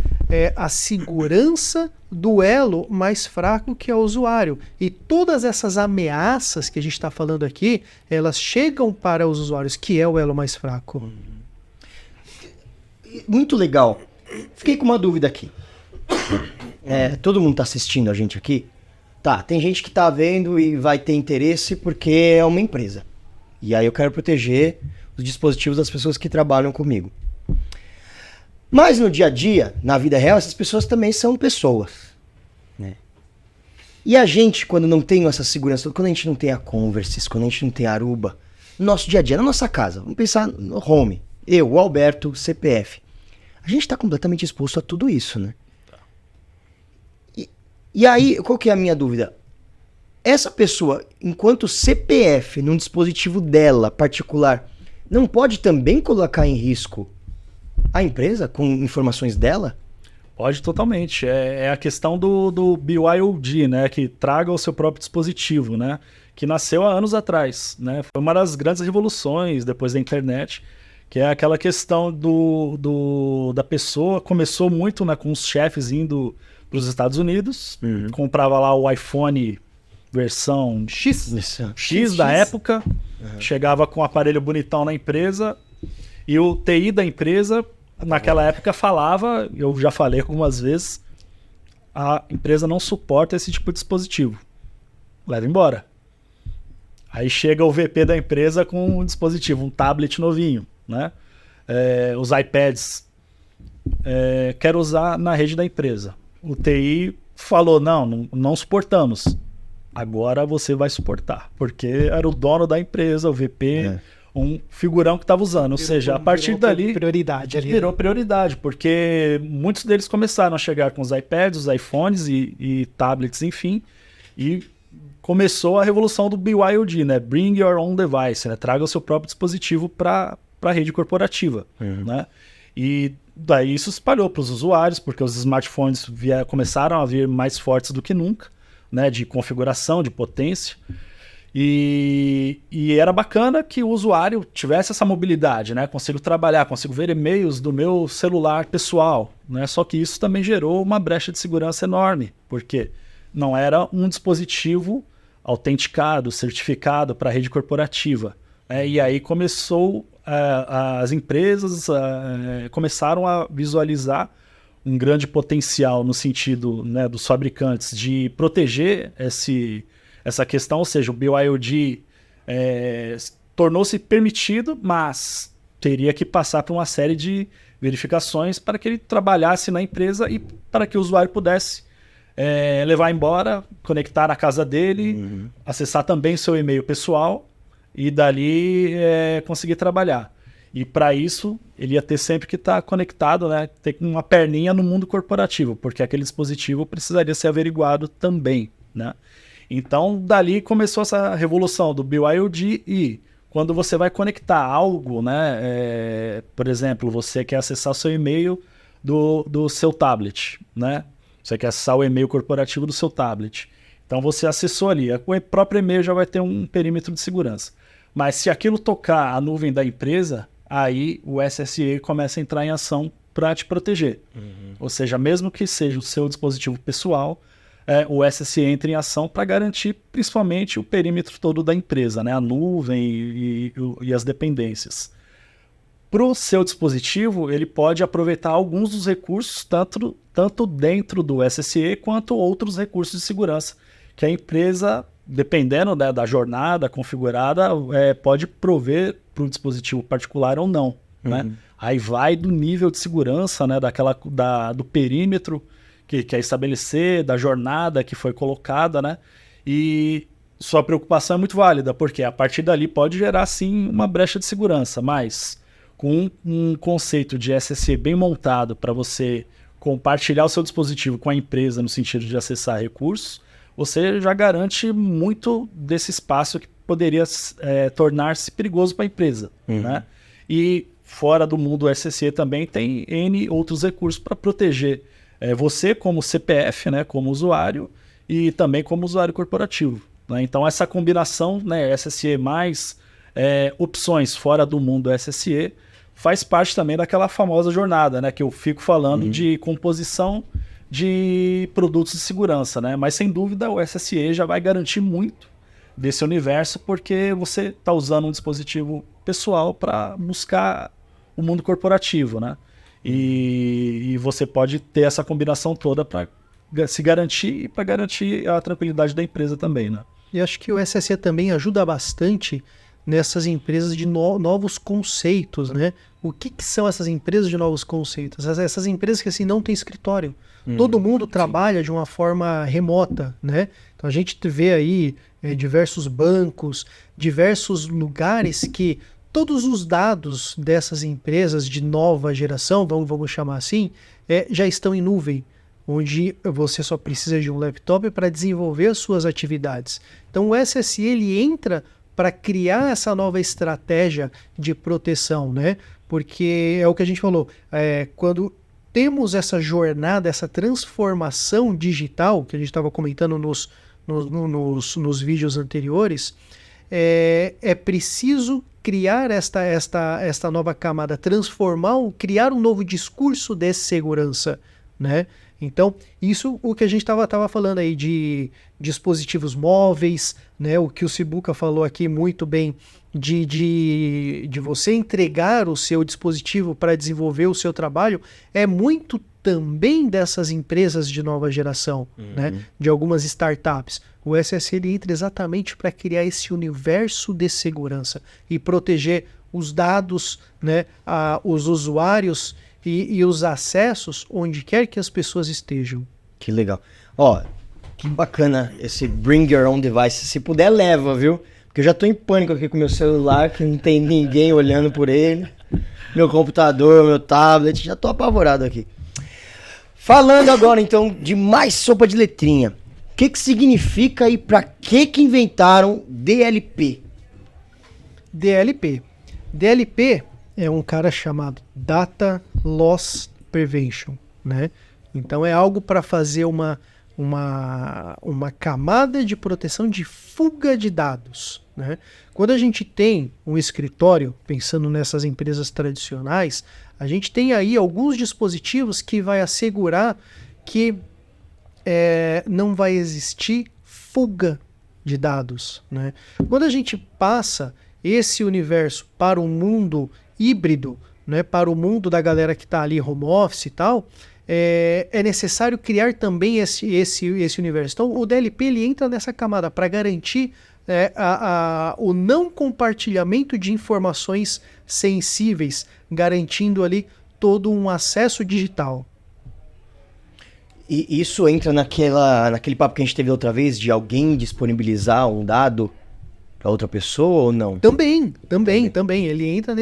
A segurança do elo mais fraco, que é o usuário. E todas essas ameaças que a gente está falando aqui, elas chegam para os usuários, que é o elo mais fraco. Muito legal. Fiquei com uma dúvida aqui. Todo mundo está assistindo a gente aqui? Tá, tem gente que está vendo e vai ter interesse porque é uma empresa. E aí eu quero proteger os dispositivos das pessoas que trabalham comigo. Mas no dia a dia, na vida real, essas pessoas também são pessoas, né? E a gente, quando não tem essa segurança, quando a gente não tem a Conversys, quando a gente não tem a Aruba, no nosso dia a dia, na nossa casa, vamos pensar no home, eu, o Alberto, CPF, a gente está completamente exposto a tudo isso, né? E aí, qual que é a minha dúvida? Essa pessoa, enquanto CPF num dispositivo dela particular, não pode também colocar em risco a empresa com informações dela? Pode totalmente. É a questão do BYOD, né? Que traga o seu próprio dispositivo, né? Que nasceu há anos atrás, né? Foi uma das grandes revoluções depois da internet, que é aquela questão da pessoa. Começou muito, né, com os chefes indo para os Estados Unidos, comprava lá o iPhone versão X da época, chegava com um aparelho bonitão na empresa e o TI da empresa naquela época falava, eu já falei algumas vezes, a empresa não suporta esse tipo de dispositivo, leva embora. Aí chega o VP da empresa com um dispositivo, um tablet novinho, né? Os iPads, quero usar na rede da empresa. O TI falou, não suportamos. Agora você vai suportar, porque era o dono da empresa, o VP, um figurão que estava usando. Ou seja, a partir dali prioridade ali. Virou prioridade, porque muitos deles começaram a chegar com os iPads, os iPhones e tablets, enfim, e começou a revolução do BYOD, né? Bring your own device, né? Traga o seu próprio dispositivo para a rede corporativa, né? E daí isso espalhou para os usuários, porque os smartphones começaram a vir mais fortes do que nunca, né, de configuração, de potência, e era bacana que o usuário tivesse essa mobilidade, né, consigo trabalhar, consigo ver e-mails do meu celular pessoal, né, só que isso também gerou uma brecha de segurança enorme, porque não era um dispositivo autenticado, certificado para a rede corporativa, né, e aí começou, as empresas começaram a visualizar um grande potencial no sentido, né, dos fabricantes de proteger essa questão, ou seja, o BYOD tornou-se permitido, mas teria que passar por uma série de verificações para que ele trabalhasse na empresa e para que o usuário pudesse levar embora, conectar na casa dele, acessar também seu e-mail pessoal e dali conseguir trabalhar. E para isso, ele ia ter sempre que estar conectado, né? Ter uma perninha no mundo corporativo, porque aquele dispositivo precisaria ser averiguado também, né? Então, dali começou essa revolução do BYOD e quando você vai conectar algo, né? Por exemplo, você quer acessar o seu e-mail do seu tablet, né? Você quer acessar o e-mail corporativo do seu tablet. Então, você acessou ali. O próprio e-mail já vai ter um perímetro de segurança. Mas se aquilo tocar a nuvem da empresa, aí o SSE começa a entrar em ação para te proteger. Ou seja, mesmo que seja o seu dispositivo pessoal, o SSE entra em ação para garantir principalmente o perímetro todo da empresa, né? A nuvem e as dependências. Para o seu dispositivo, ele pode aproveitar alguns dos recursos, tanto dentro do SSE quanto outros recursos de segurança que a empresa, dependendo, né, da jornada configurada, pode prover para o dispositivo particular ou não, né? Aí vai do nível de segurança, né, do perímetro que quer estabelecer, da jornada que foi colocada, né? E sua preocupação é muito válida, porque a partir dali pode gerar, sim, uma brecha de segurança, mas com um conceito de SSE bem montado para você compartilhar o seu dispositivo com a empresa no sentido de acessar recursos, você já garante muito desse espaço que poderia tornar-se perigoso para a empresa, né? E fora do mundo SSE também tem N outros recursos para proteger você como CPF, né, como usuário, e também como usuário corporativo, né? Então essa combinação, né, SSE mais opções fora do mundo SSE, faz parte também daquela famosa jornada, né, que eu fico falando de composição de produtos de segurança, né? Mas sem dúvida o SSE já vai garantir muito desse universo, porque você está usando um dispositivo pessoal para buscar o mundo corporativo, né? E você pode ter essa combinação toda para se garantir e para garantir a tranquilidade da empresa também, né? E acho que o SSE também ajuda bastante nessas empresas de novos conceitos, né? O que são essas empresas de novos conceitos? Essas empresas que assim não têm escritório. Todo mundo trabalha de uma forma remota, né? Então a gente vê aí diversos bancos, diversos lugares que todos os dados dessas empresas de nova geração, vamos chamar assim, já estão em nuvem. onde você só precisa de um laptop para desenvolver as suas atividades. Então o SSE ele entra para criar essa nova estratégia de proteção, né? Porque é o que a gente falou, quando temos essa jornada, essa transformação digital, que a gente estava comentando nos vídeos anteriores, é preciso criar esta nova camada, criar um novo discurso de segurança, né? Então, isso o que a gente estava falando aí de dispositivos móveis, né? O que o Sibuca falou aqui muito bem, de você entregar o seu dispositivo para desenvolver o seu trabalho, é muito também dessas empresas de nova geração, né? De algumas startups. O SSE ele entra exatamente para criar esse universo de segurança e proteger os dados, né? Os usuários e os acessos onde quer que as pessoas estejam. Que legal. Ó, que bacana esse Bring Your Own Device. Se puder, leva, viu? Porque eu já tô em pânico aqui com meu celular, que não tem ninguém olhando por ele. Meu computador, meu tablet, já tô apavorado aqui. Falando agora, então, de mais sopa de letrinha. O que significa e pra que inventaram DLP? DLP é um cara chamado Data Loss Prevention, né? Então é algo para fazer uma camada de proteção de fuga de dados, né? Quando a gente tem um escritório, pensando nessas empresas tradicionais, a gente tem aí alguns dispositivos que vai assegurar que não vai existir fuga de dados, né? Quando a gente passa esse universo para um mundo híbrido, né, para o mundo da galera que está ali home office e tal, é necessário criar também esse universo. Então o DLP ele entra nessa camada para garantir o não compartilhamento de informações sensíveis, garantindo ali todo um acesso digital. E isso entra naquele papo que a gente teve outra vez, de alguém disponibilizar um dado para outra pessoa ou não? Também. Ele entra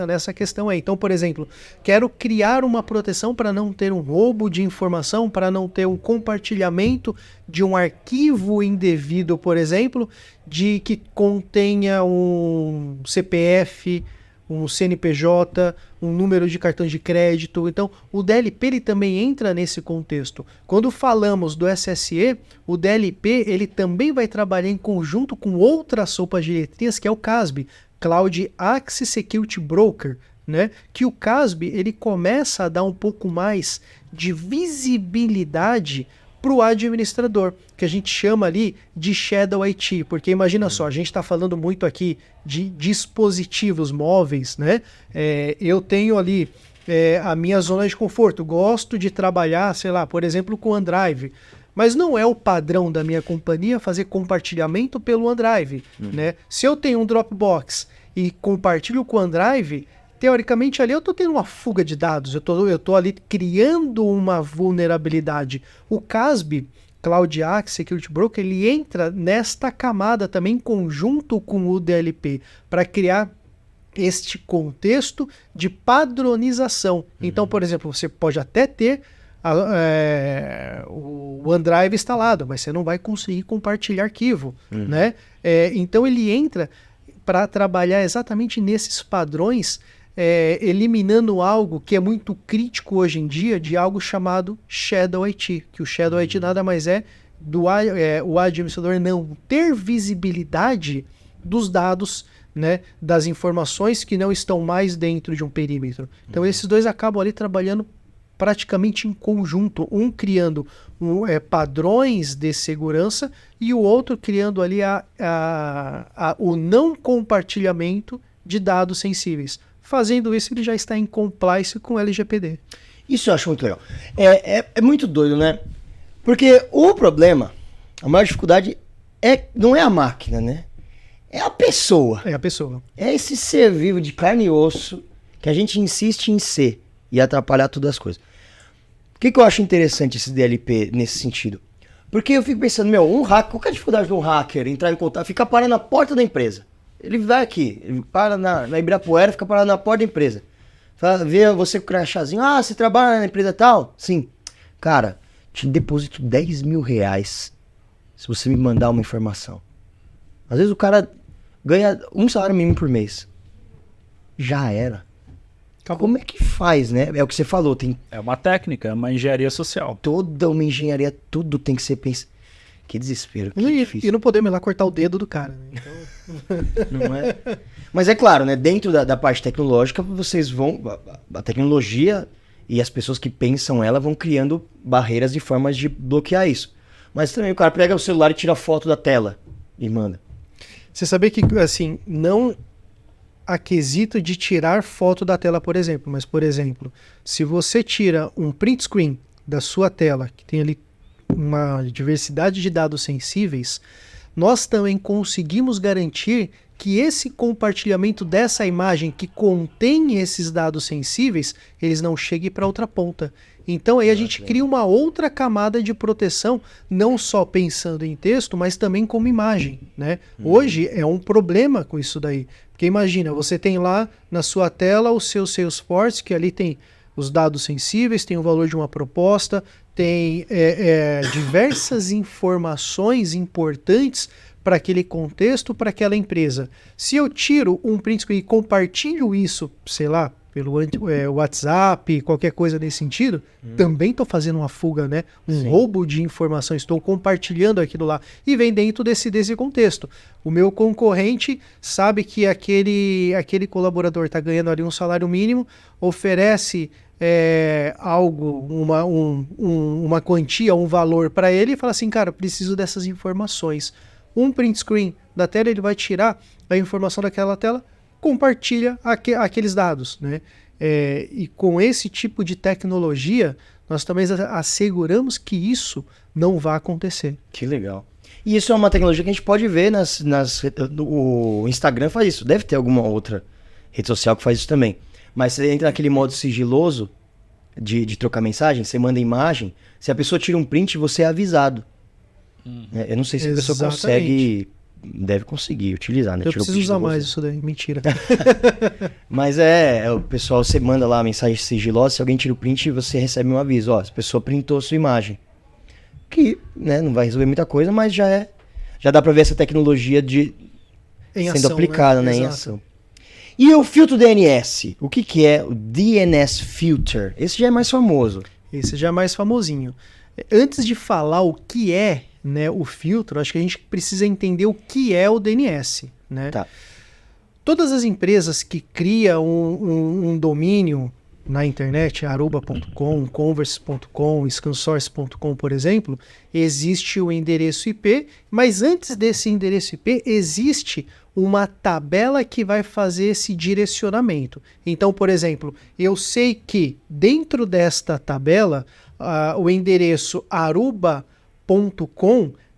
nessa questão aí. Então, por exemplo, quero criar uma proteção para não ter um roubo de informação, para não ter um compartilhamento de um arquivo indevido, por exemplo, de que contenha um CPF, um CNPJ, um número de cartão de crédito. Então, o DLP ele também entra nesse contexto. Quando falamos do SSE, o DLP ele também vai trabalhar em conjunto com outras sopas de letrinhas, que é o CASB, Cloud Access Security Broker, né? Que o CASB ele começa a dar um pouco mais de visibilidade para o administrador, que a gente chama ali de Shadow IT, porque imagina só, a gente está falando muito aqui de dispositivos móveis, né? Eu tenho ali a minha zona de conforto, gosto de trabalhar, sei lá, por exemplo, com OneDrive, mas não é o padrão da minha companhia fazer compartilhamento pelo OneDrive, né? Se eu tenho um Dropbox e compartilho com o OneDrive, teoricamente ali eu estou tendo uma fuga de dados, eu tô ali criando uma vulnerabilidade. O CASB, Cloud Access Security Broker, ele entra nesta camada também em conjunto com o DLP para criar este contexto de padronização. Então, por exemplo, você pode até ter o OneDrive instalado, mas você não vai conseguir compartilhar arquivo, né? Então ele entra para trabalhar exatamente nesses padrões, eliminando algo que é muito crítico hoje em dia, de algo chamado Shadow IT, que o Shadow IT nada mais o administrador não ter visibilidade dos dados, né, das informações que não estão mais dentro de um perímetro. Então esses dois acabam ali trabalhando praticamente em conjunto, um criando padrões de segurança e o outro criando ali o não compartilhamento de dados sensíveis. Fazendo isso, ele já está em compliance com o LGPD. Isso eu acho muito legal. É muito doido, né? Porque o problema, a maior dificuldade não é a máquina, né? É a pessoa. É a pessoa. É esse ser vivo de carne e osso que a gente insiste em ser e atrapalhar todas as coisas. Por que eu acho interessante esse DLP nesse sentido? Porque eu fico pensando, um hacker, qual que é a dificuldade de um hacker entrar em contato, ficar parando na porta da empresa? Ele vai aqui, ele para na Ibirapuera, fica parado na porta da empresa. Vê você com o crachazinho, você trabalha na empresa tal? Sim. Cara, te deposito R$ 10.000 se você me mandar uma informação. Às vezes o cara ganha um salário mínimo por mês. Já era. Acabou. Como é que faz, né? É o que você falou, tem É uma técnica, é uma engenharia social. toda uma engenharia, tudo tem que ser pensado. Que desespero, que difícil. E não podemos ir lá cortar o dedo do cara. Né? Então, Não é? Mas é claro, né? Dentro da parte tecnológica, vocês vão. A tecnologia e as pessoas que pensam ela vão criando barreiras e formas de bloquear isso. Mas também o cara pega o celular e tira foto da tela e manda. você sabia que, assim, não há quesito de tirar foto da tela, por exemplo. Mas, por exemplo, se você tira um print screen da sua tela, que tem ali uma diversidade de dados sensíveis, nós também conseguimos garantir que esse compartilhamento dessa imagem que contém esses dados sensíveis, eles não cheguem para outra ponta. Então aí a gente cria uma outra camada de proteção, não só pensando em texto, mas também como imagem, né? Hoje é um problema com isso daí. Porque imagina, você tem lá na sua tela o seu Salesforce, que ali tem os dados sensíveis, tem o valor de uma proposta, tem diversas informações importantes para aquele contexto, para aquela empresa. Se eu tiro um print screen e compartilho isso, sei lá, pelo WhatsApp, qualquer coisa nesse sentido, também estou fazendo uma fuga, né? Um roubo de informação, estou compartilhando aquilo lá. E vem dentro desse contexto. O meu concorrente sabe que aquele colaborador está ganhando ali um salário mínimo, oferece algo, uma quantia, um valor para ele e fala assim, cara, preciso dessas informações. Um print screen da tela, ele vai tirar a informação daquela tela, compartilha aqueles dados, né? E com esse tipo de tecnologia, nós também asseguramos que isso não vai acontecer. Que legal. E isso é uma tecnologia que a gente pode ver o Instagram faz isso. Deve ter alguma outra rede social que faz isso também. Mas você entra naquele modo sigiloso de trocar mensagem, você manda imagem, se a pessoa tira um print, você é avisado. Eu não sei se a pessoa consegue... Deve conseguir utilizar, né? Eu preciso usar mais isso daí, mentira. Mas o pessoal, você manda lá a mensagem sigilosa, se alguém tira o print, você recebe um aviso, ó, essa pessoa printou sua imagem. Que, né, não vai resolver muita coisa, mas já dá pra ver essa tecnologia sendo ação, aplicada, né, em Exato. ação. E o filtro DNS? O que é o DNS Filter? Esse já é mais famoso. Esse já é mais famosinho. Antes de falar o que é, né, o filtro, acho que a gente precisa entender o que é o DNS, né? Tá. Todas as empresas que criam um domínio na internet, aruba.com, converse.com, scansource.com, por exemplo, existe o endereço IP, mas antes desse endereço IP existe uma tabela que vai fazer esse direcionamento. Então, por exemplo, eu sei que dentro desta tabela, o endereço aruba.com,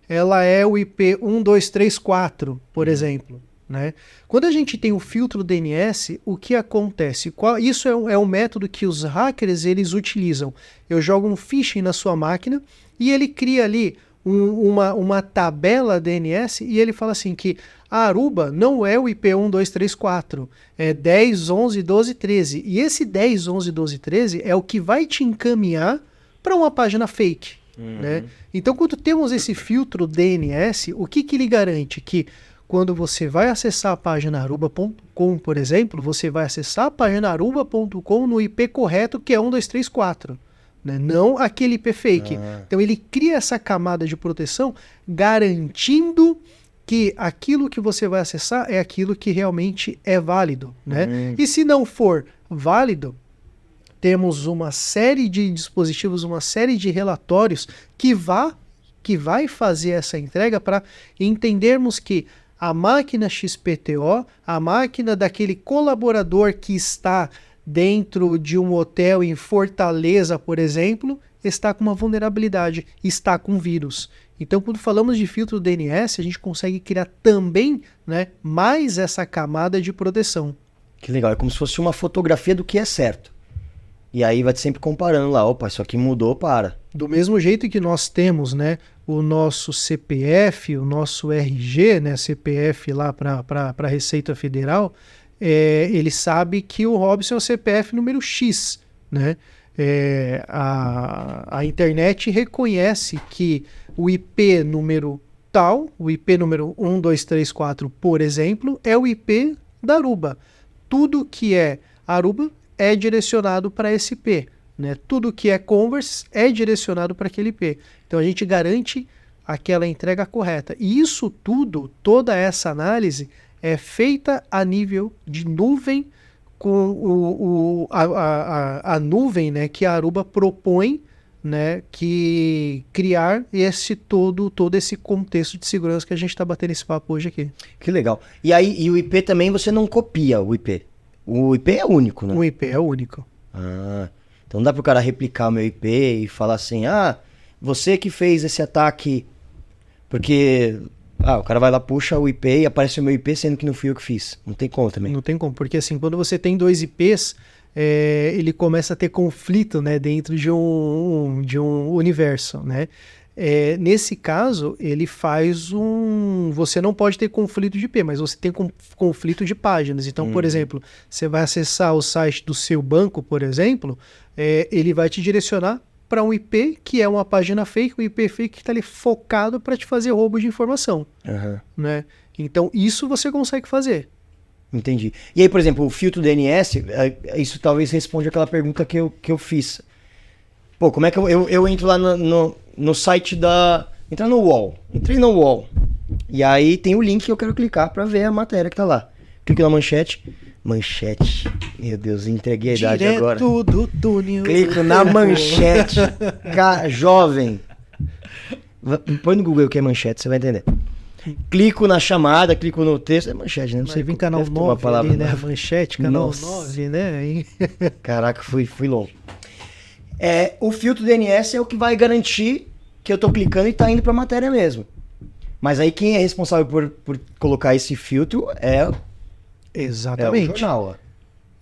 ela é o IP 1234, por exemplo. Né? Quando a gente tem o filtro DNS, o que acontece? Isso é um método que os hackers eles utilizam. Eu jogo um phishing na sua máquina e ele cria ali uma tabela DNS e ele fala assim que a Aruba não é o IP 1234, é 10, 11, 12, 13. E esse 10, 11, 12, 13 é o que vai te encaminhar para uma página fake. Né? Então, quando temos esse filtro DNS, o que ele garante? Que quando você vai acessar a página aruba.com, por exemplo, você vai acessar a página aruba.com no IP correto, que é 1234. Né? Não aquele IP fake. Então ele cria essa camada de proteção garantindo que aquilo que você vai acessar é aquilo que realmente é válido. Né? E se não for válido, temos uma série de dispositivos, uma série de relatórios que vai fazer essa entrega para entendermos que a máquina XPTO, a máquina daquele colaborador que está dentro de um hotel em Fortaleza, por exemplo, está com uma vulnerabilidade, está com vírus. Então, quando falamos de filtro DNS, a gente consegue criar também, né, mais essa camada de proteção. Que legal, é como se fosse uma fotografia do que é certo. E aí vai sempre comparando lá, opa, isso aqui mudou, para. Do mesmo jeito que nós temos, né, o nosso CPF, o nosso RG, né, CPF lá para a Receita Federal, ele sabe que o Robson é o CPF número X, né? A internet reconhece que o IP número tal, o IP número 1234, por exemplo, é o IP da Aruba. Tudo que é Aruba é direcionado para esse IP, né? Tudo que é Converse é direcionado para aquele IP. Então a gente garante aquela entrega correta. E isso tudo, toda essa análise é feita a nível de nuvem, com a nuvem, né, que a Aruba propõe, né, que criar todo esse contexto de segurança que a gente está batendo esse papo hoje aqui. Que legal. E aí, e o IP também você não copia o IP. O IP é único, né? O IP é único. Ah, então não dá pro cara replicar o meu IP e falar assim, você que fez esse ataque, porque o cara vai lá, puxa o IP e aparece o meu IP, sendo que não fui eu que fiz. Não tem como também. Não tem como, porque assim, quando você tem dois IPs, ele começa a ter conflito, né, dentro de um universo, né? Nesse caso, ele faz você não pode ter conflito de IP, mas você tem conflito de páginas. Então, por exemplo, você vai acessar o site do seu banco, por exemplo, ele vai te direcionar para um IP que é uma página fake, um IP fake que está ali focado para te fazer roubo de informação, né? Então, isso você consegue fazer. Entendi. E aí, por exemplo, o filtro DNS, isso talvez responda aquela pergunta que eu fiz. Pô, como é que eu entro lá no site entrar no UOL. Entrei no UOL. E aí tem o link que eu quero clicar pra ver a matéria que tá lá. Clico na manchete. Manchete. Meu Deus, entreguei a idade agora. Direto do túnel. Clico na manchete. Jovem. Põe no Google o que é manchete, você vai entender. Clico na chamada, clico no texto. É manchete, né? Não sei. Vai vir canal 9 ali, né? Manchete, canal 9, né? Aí... Caraca, fui longe. O filtro DNS é o que vai garantir que eu tô clicando e tá indo pra matéria mesmo. Mas aí quem é responsável por colocar esse filtro Exatamente. É o jornal. Ó.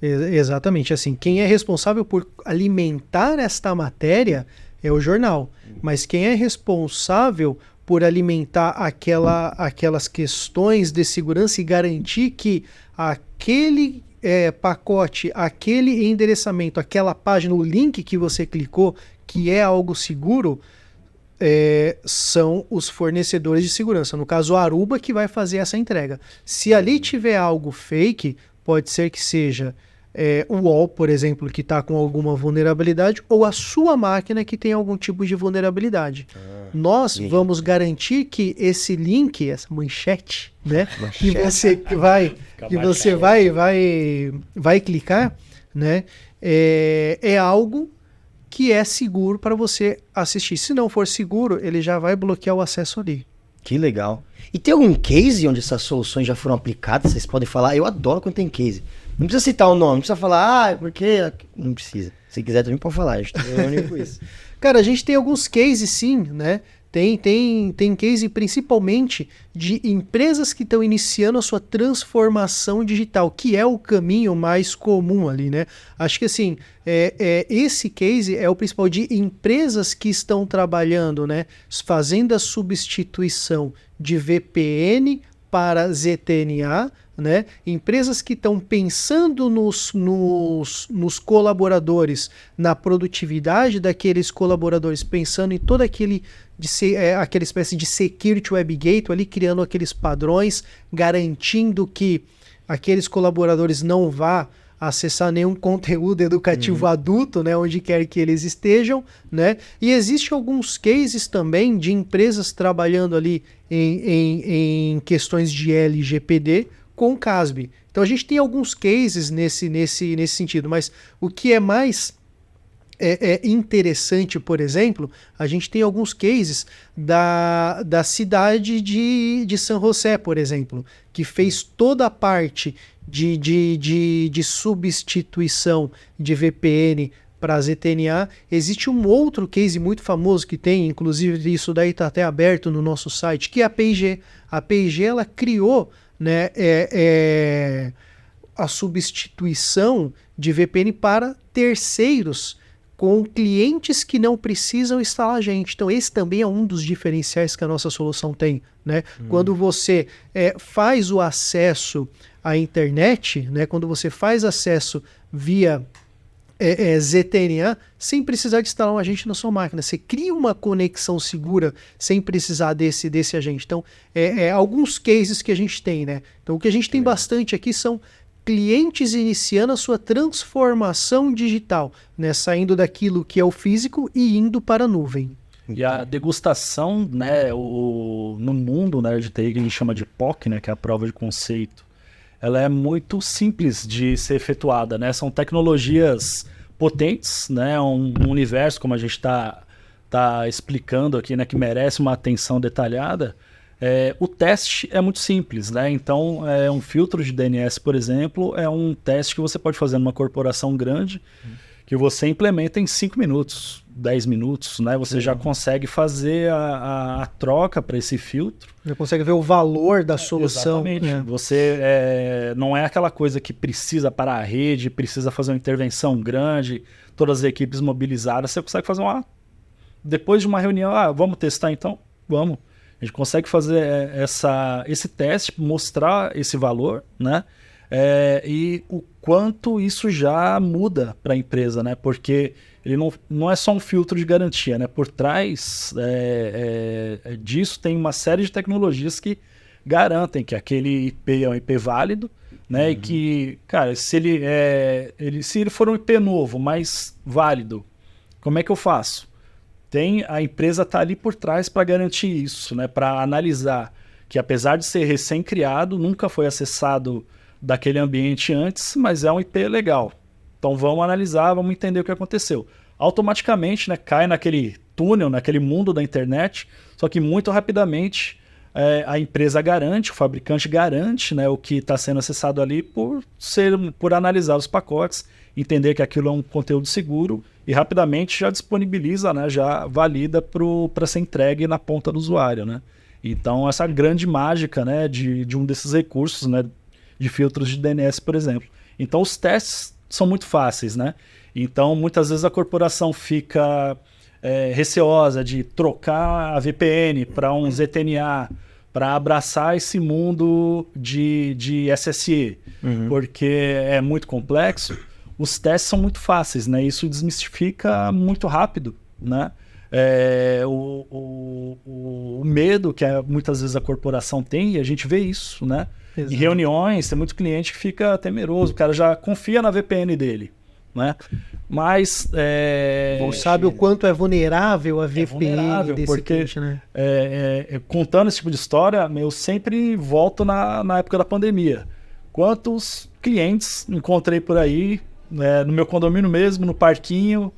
Exatamente. Assim, quem é responsável por alimentar esta matéria é o jornal. Mas quem é responsável por alimentar aquelas questões de segurança e garantir que aquele pacote, aquele endereçamento, aquela página, o link que você clicou, que é algo seguro, são os fornecedores de segurança. No caso, a Aruba que vai fazer essa entrega. Se ali tiver algo fake, pode ser que seja o UOL, por exemplo, que está com alguma vulnerabilidade, ou a sua máquina que tem algum tipo de vulnerabilidade. Nós vamos garantir que esse link, essa manchete, né, que você vai clicar, né, é algo que é seguro para você assistir. Se não for seguro, ele já vai bloquear o acesso ali. Que legal. E tem algum case onde essas soluções já foram aplicadas? Vocês podem falar? Eu adoro quando tem case. Não precisa citar o nome, não precisa falar, porque... Não precisa. Se quiser também pode falar, a gente tá reunindo com isso. Cara, a gente tem alguns cases sim, né? Tem case principalmente de empresas que estão iniciando a sua transformação digital, que é o caminho mais comum ali, né? Acho que assim, esse case é o principal de empresas que estão trabalhando, né? Fazendo a substituição de VPN para ZTNA, né? Empresas que estão pensando nos colaboradores, na produtividade daqueles colaboradores, pensando em todo aquela espécie de security web gateway ali, criando aqueles padrões, garantindo que aqueles colaboradores não vá acessar nenhum conteúdo educativo adulto, né, onde quer que eles estejam, né? E existem alguns cases também de empresas trabalhando ali em questões de LGPD com CASB. Então a gente tem alguns cases nesse sentido, mas o que é mais interessante, por exemplo, a gente tem alguns cases da cidade de San José, por exemplo, que fez toda a parte de substituição de VPN para ZTNA. Existe um outro case muito famoso que tem, inclusive isso daí está até aberto no nosso site, que é a P&G. A P&G ela criou, né, a substituição de VPN para terceiros com clientes que não precisam instalar a gente. Então esse também é um dos diferenciais que a nossa solução tem, né? Quando você faz o acesso à internet, né? Quando você faz acesso via ZTNA sem precisar de instalar um agente na sua máquina. Você cria uma conexão segura sem precisar desse agente. Então, alguns cases que a gente tem, né? Então, o que a gente tem bastante aqui são clientes iniciando a sua transformação digital, né? Saindo daquilo que é o físico e indo para a nuvem. E a degustação, né, no mundo, né, de TI que a gente chama de POC, né, que é a prova de conceito, ela é muito simples de ser efetuada, né? São tecnologias potentes, né? Um universo, como a gente está explicando aqui, né, que merece uma atenção detalhada. O teste é muito simples, né? Então, um filtro de DNS, por exemplo, é um teste que você pode fazer numa corporação grande, que você implementa em 5 minutos, 10 minutos, né? Você já consegue fazer a troca para esse filtro. Já consegue ver o valor da solução. Exatamente. Você não é aquela coisa que precisa parar a rede, precisa fazer uma intervenção grande, todas as equipes mobilizadas. Você consegue fazer depois de uma reunião, vamos testar então? Vamos. A gente consegue fazer esse teste, mostrar esse valor, né? E o quanto isso já muda para a empresa, né? Porque ele não é só um filtro de garantia, né? Por trás disso tem uma série de tecnologias que garantem que aquele IP é um IP válido, né? E que, cara, se ele for um IP novo, mas válido, como é que eu faço? A empresa está ali por trás para garantir isso, né? Para analisar que, apesar de ser recém-criado, nunca foi acessado daquele ambiente antes, mas é um IP legal. Então vamos analisar, vamos entender o que aconteceu. Automaticamente, né, cai naquele túnel, naquele mundo da internet, só que muito rapidamente a empresa garante, o fabricante garante, né, o que está sendo acessado ali por analisar os pacotes, entender que aquilo é um conteúdo seguro e rapidamente já disponibiliza, né, já valida para ser entregue na ponta do usuário, né? Então essa grande mágica, né, de um desses recursos, né, de filtros de DNS, por exemplo. Então os testes são muito fáceis, né? Então muitas vezes a corporação fica receosa de trocar a VPN para um ZTNA, para abraçar esse mundo de SSE, porque é muito complexo. Os testes são muito fáceis, né? Isso desmistifica muito rápido, né? O medo que muitas vezes a corporação tem, e a gente vê isso, né? Exato. Em reuniões, tem muito cliente que fica temeroso, o cara já confia na VPN dele, né? Mas Ou sabe o quanto é vulnerável a VPN desse porque, cliente, né? Contando esse tipo de história, eu sempre volto na época da pandemia. Quantos clientes encontrei por aí, no meu condomínio mesmo, no parquinho.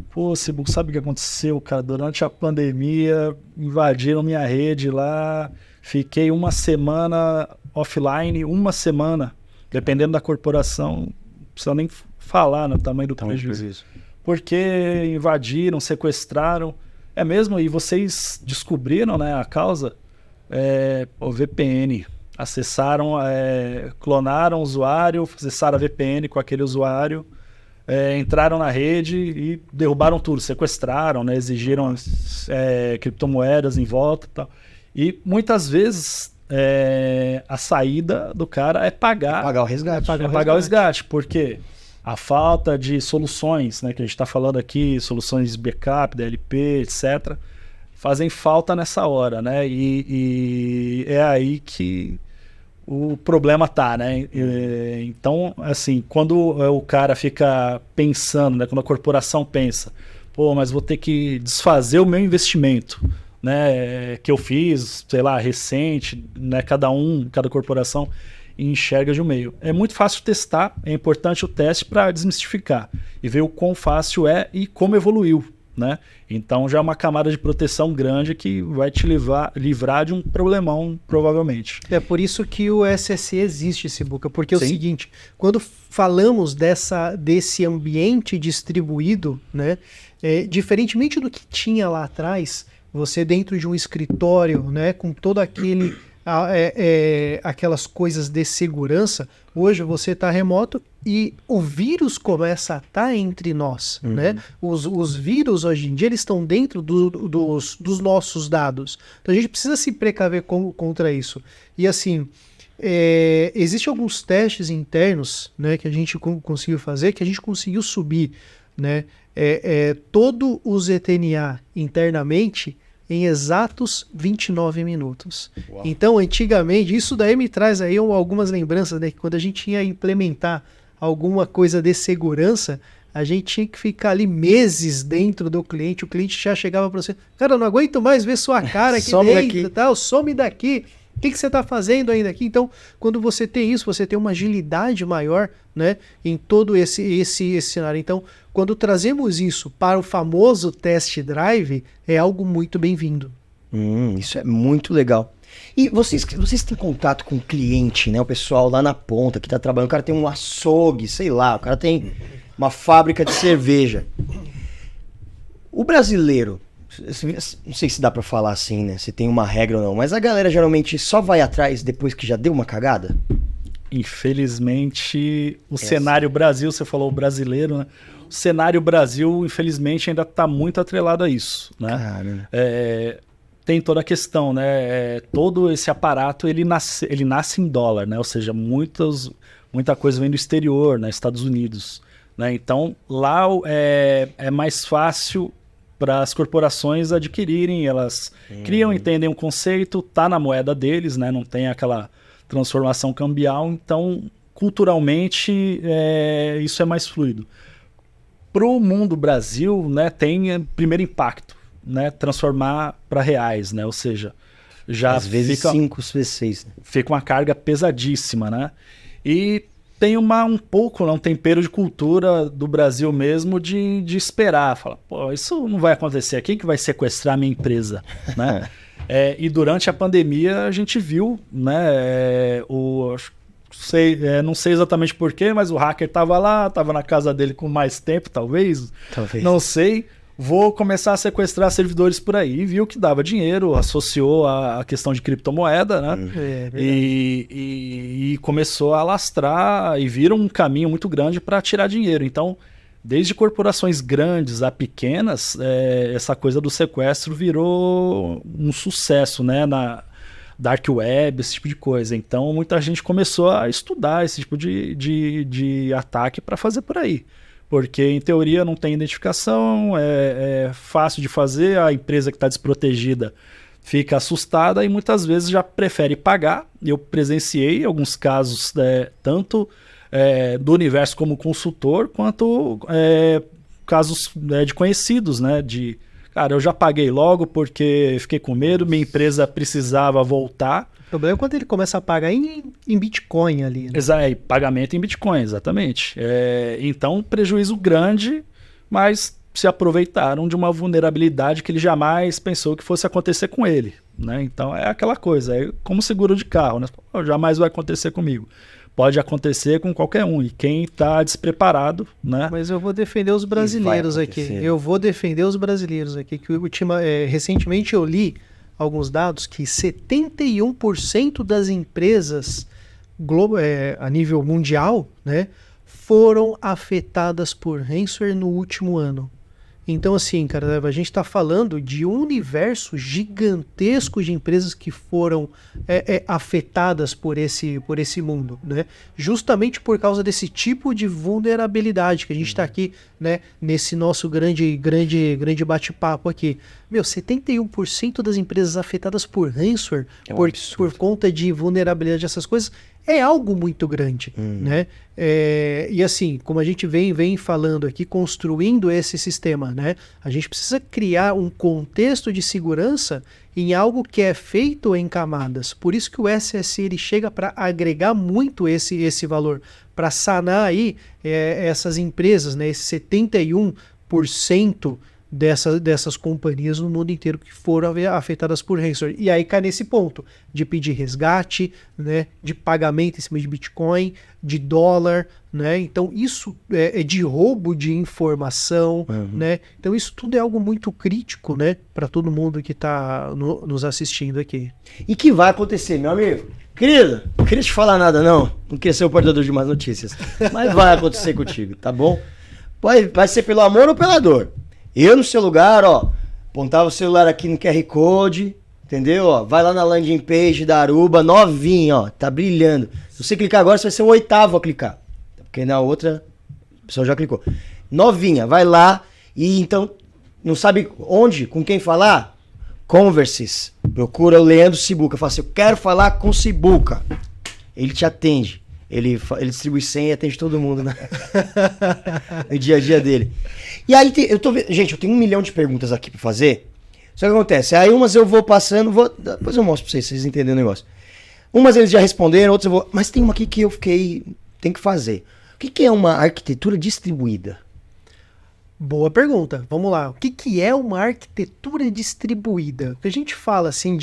Pô, Cibu, sabe o que aconteceu, cara? Durante a pandemia, invadiram minha rede lá, fiquei uma semana offline, dependendo da corporação, não precisa nem falar no tamanho do prejuízo. Porque invadiram, sequestraram. É mesmo? E vocês descobriram, né, a causa? O VPN. Acessaram, clonaram o usuário, acessaram a VPN com aquele usuário, entraram na rede e derrubaram tudo, sequestraram, né, exigiram criptomoedas em volta e tal. E muitas vezes a saída do cara é pagar o resgate. Pagar o resgate, porque a falta de soluções, né, que a gente está falando aqui, soluções de backup, DLP, etc., fazem falta nessa hora, né? E é aí que o problema tá, né? Então, assim, quando o cara fica pensando, né? Quando a corporação pensa, pô, mas vou ter que desfazer o meu investimento, né? Que eu fiz, sei lá, recente, né? Cada corporação enxerga de um meio. É muito fácil testar, é importante o teste para desmistificar e ver o quão fácil é e como evoluiu, né? Então já é uma camada de proteção grande que vai te livrar de um problemão, provavelmente. É por isso que o SSE existe, Cibuca, porque é o seguinte, quando falamos desse ambiente distribuído, né, diferentemente do que tinha lá atrás, você dentro de um escritório, né, com todo aquelas coisas de segurança, hoje você está remoto e o vírus começa a estar entre nós, né? Os vírus hoje em dia eles estão dentro dos nossos dados. Então a gente precisa se precaver contra isso. E assim, Existem alguns testes internos, né, que a gente conseguiu fazer, que a gente conseguiu subir, né, todo o ZTNA internamente em exatos 29 minutos. Uau. Então, antigamente, isso daí me traz aí algumas lembranças, né, que quando a gente ia implementar alguma coisa de segurança, a gente tinha que ficar ali meses dentro do cliente, o cliente já chegava para você, cara, eu não aguento mais ver sua cara aqui Some dentro, daqui. tal, some daqui. O que você está fazendo ainda aqui? Então, quando você tem isso, você tem uma agilidade maior, né, em todo esse cenário. Então, quando trazemos isso para o famoso test drive, é algo muito bem-vindo. Isso é muito legal. E vocês têm contato com o cliente, né? O pessoal lá na ponta que está trabalhando. O cara tem um açougue, sei lá, o cara tem uma fábrica de cerveja. O brasileiro, não sei se dá pra falar assim, né? Se tem uma regra ou não, mas a galera geralmente só vai atrás depois que já deu uma cagada? Infelizmente, o cenário Brasil, você falou o brasileiro, né? O cenário Brasil, infelizmente, ainda está muito atrelado a isso, né? Caramba. Tem toda a questão, né? Todo esse aparato, ele nasce em dólar, né? Ou seja, muita coisa vem do exterior, né? Estados Unidos, né? Então, lá é mais fácil para as corporações adquirirem, elas criam, entendem o conceito, tá na moeda deles, né? Não tem aquela transformação cambial, então culturalmente isso é mais fluido. Para o mundo Brasil, né, tem primeiro impacto, né? Transformar para reais, né? Ou seja, já às vezes 5, vezes 6. Né? Fica uma carga pesadíssima, né? E tem um pouco, né, um tempero de cultura do Brasil mesmo de esperar. Fala, pô, isso não vai acontecer aqui, que vai sequestrar a minha empresa, né? E durante a pandemia a gente viu, né, não sei exatamente porquê, mas o hacker estava lá, estava na casa dele com mais tempo, talvez. Não sei. Vou começar a sequestrar servidores por aí. E viu que dava dinheiro, associou a questão de criptomoeda, né? E começou a alastrar e viram um caminho muito grande para tirar dinheiro. Então, desde corporações grandes a pequenas, essa coisa do sequestro virou um sucesso, né? Na dark web, esse tipo de coisa. Então, muita gente começou a estudar esse tipo de ataque para fazer por aí. Porque, em teoria, não tem identificação, é fácil de fazer, a empresa que está desprotegida fica assustada e muitas vezes já prefere pagar. Eu presenciei alguns casos, tanto do universo como consultor, quanto casos de conhecidos, né? Cara, eu já paguei logo porque fiquei com medo, minha empresa precisava voltar. O problema é quando ele começa a pagar em Bitcoin ali. Né? Pagamento em Bitcoin, exatamente. Então, prejuízo grande, mas se aproveitaram de uma vulnerabilidade que ele jamais pensou que fosse acontecer com ele, né? Então, é aquela coisa, é como seguro de carro, né? Jamais vai acontecer comigo. Pode acontecer com qualquer um, e quem está despreparado, né? Mas eu vou defender os brasileiros aqui. Eu vou defender os brasileiros aqui, que recentemente eu li alguns dados que 71% das empresas a nível mundial, né, foram afetadas por ransomware no último ano. Então, assim, cara, a gente está falando de um universo gigantesco de empresas que foram afetadas por esse mundo, né? Justamente por causa desse tipo de vulnerabilidade que a gente está aqui, né? Nesse nosso grande bate-papo aqui. 71% das empresas afetadas por ransomware, por conta de vulnerabilidade dessas coisas, é algo muito grande, né? E assim, como a gente vem falando aqui, construindo esse sistema, né? A gente precisa criar um contexto de segurança em algo que é feito em camadas. Por isso que o SSI ele chega para agregar muito esse valor, para sanar aí essas empresas, né? Esse 71% dessas companhias no mundo inteiro que foram afetadas por ransomware. E aí cai nesse ponto de pedir resgate, né, de pagamento em cima de Bitcoin, de dólar, né? Então isso é de roubo de informação, né? Então isso tudo é algo muito crítico, né, para todo mundo que está nos assistindo aqui. E que vai acontecer, meu amigo? Querido, não queria te falar nada não queria ser o portador de más notícias, mas vai acontecer contigo, tá bom? Vai ser pelo amor ou pela dor. Eu, no seu lugar, apontava o celular aqui no QR Code, Entendeu? Ó, vai lá na landing page da Aruba, novinha, ó, tá brilhando. Se você clicar agora, você vai ser o 8º a clicar. Porque na outra, a pessoa já clicou. Novinha, vai lá e então, não sabe onde, com quem falar? Converses. Procura o Leandro Sibuca. Fala assim, eu quero falar com Sibuca. Ele te atende. Ele distribui senha e atende todo mundo, né? No dia a dia dele. E aí, gente, eu tenho 1 milhão de perguntas aqui pra fazer. Só que acontece, aí umas eu vou passando, depois eu mostro pra vocês entenderem o negócio. Umas eles já responderam, outras eu vou... Mas tem uma aqui que eu tem que fazer. O que é uma arquitetura distribuída? Boa pergunta. Vamos lá. O que é uma arquitetura distribuída? O que a gente fala assim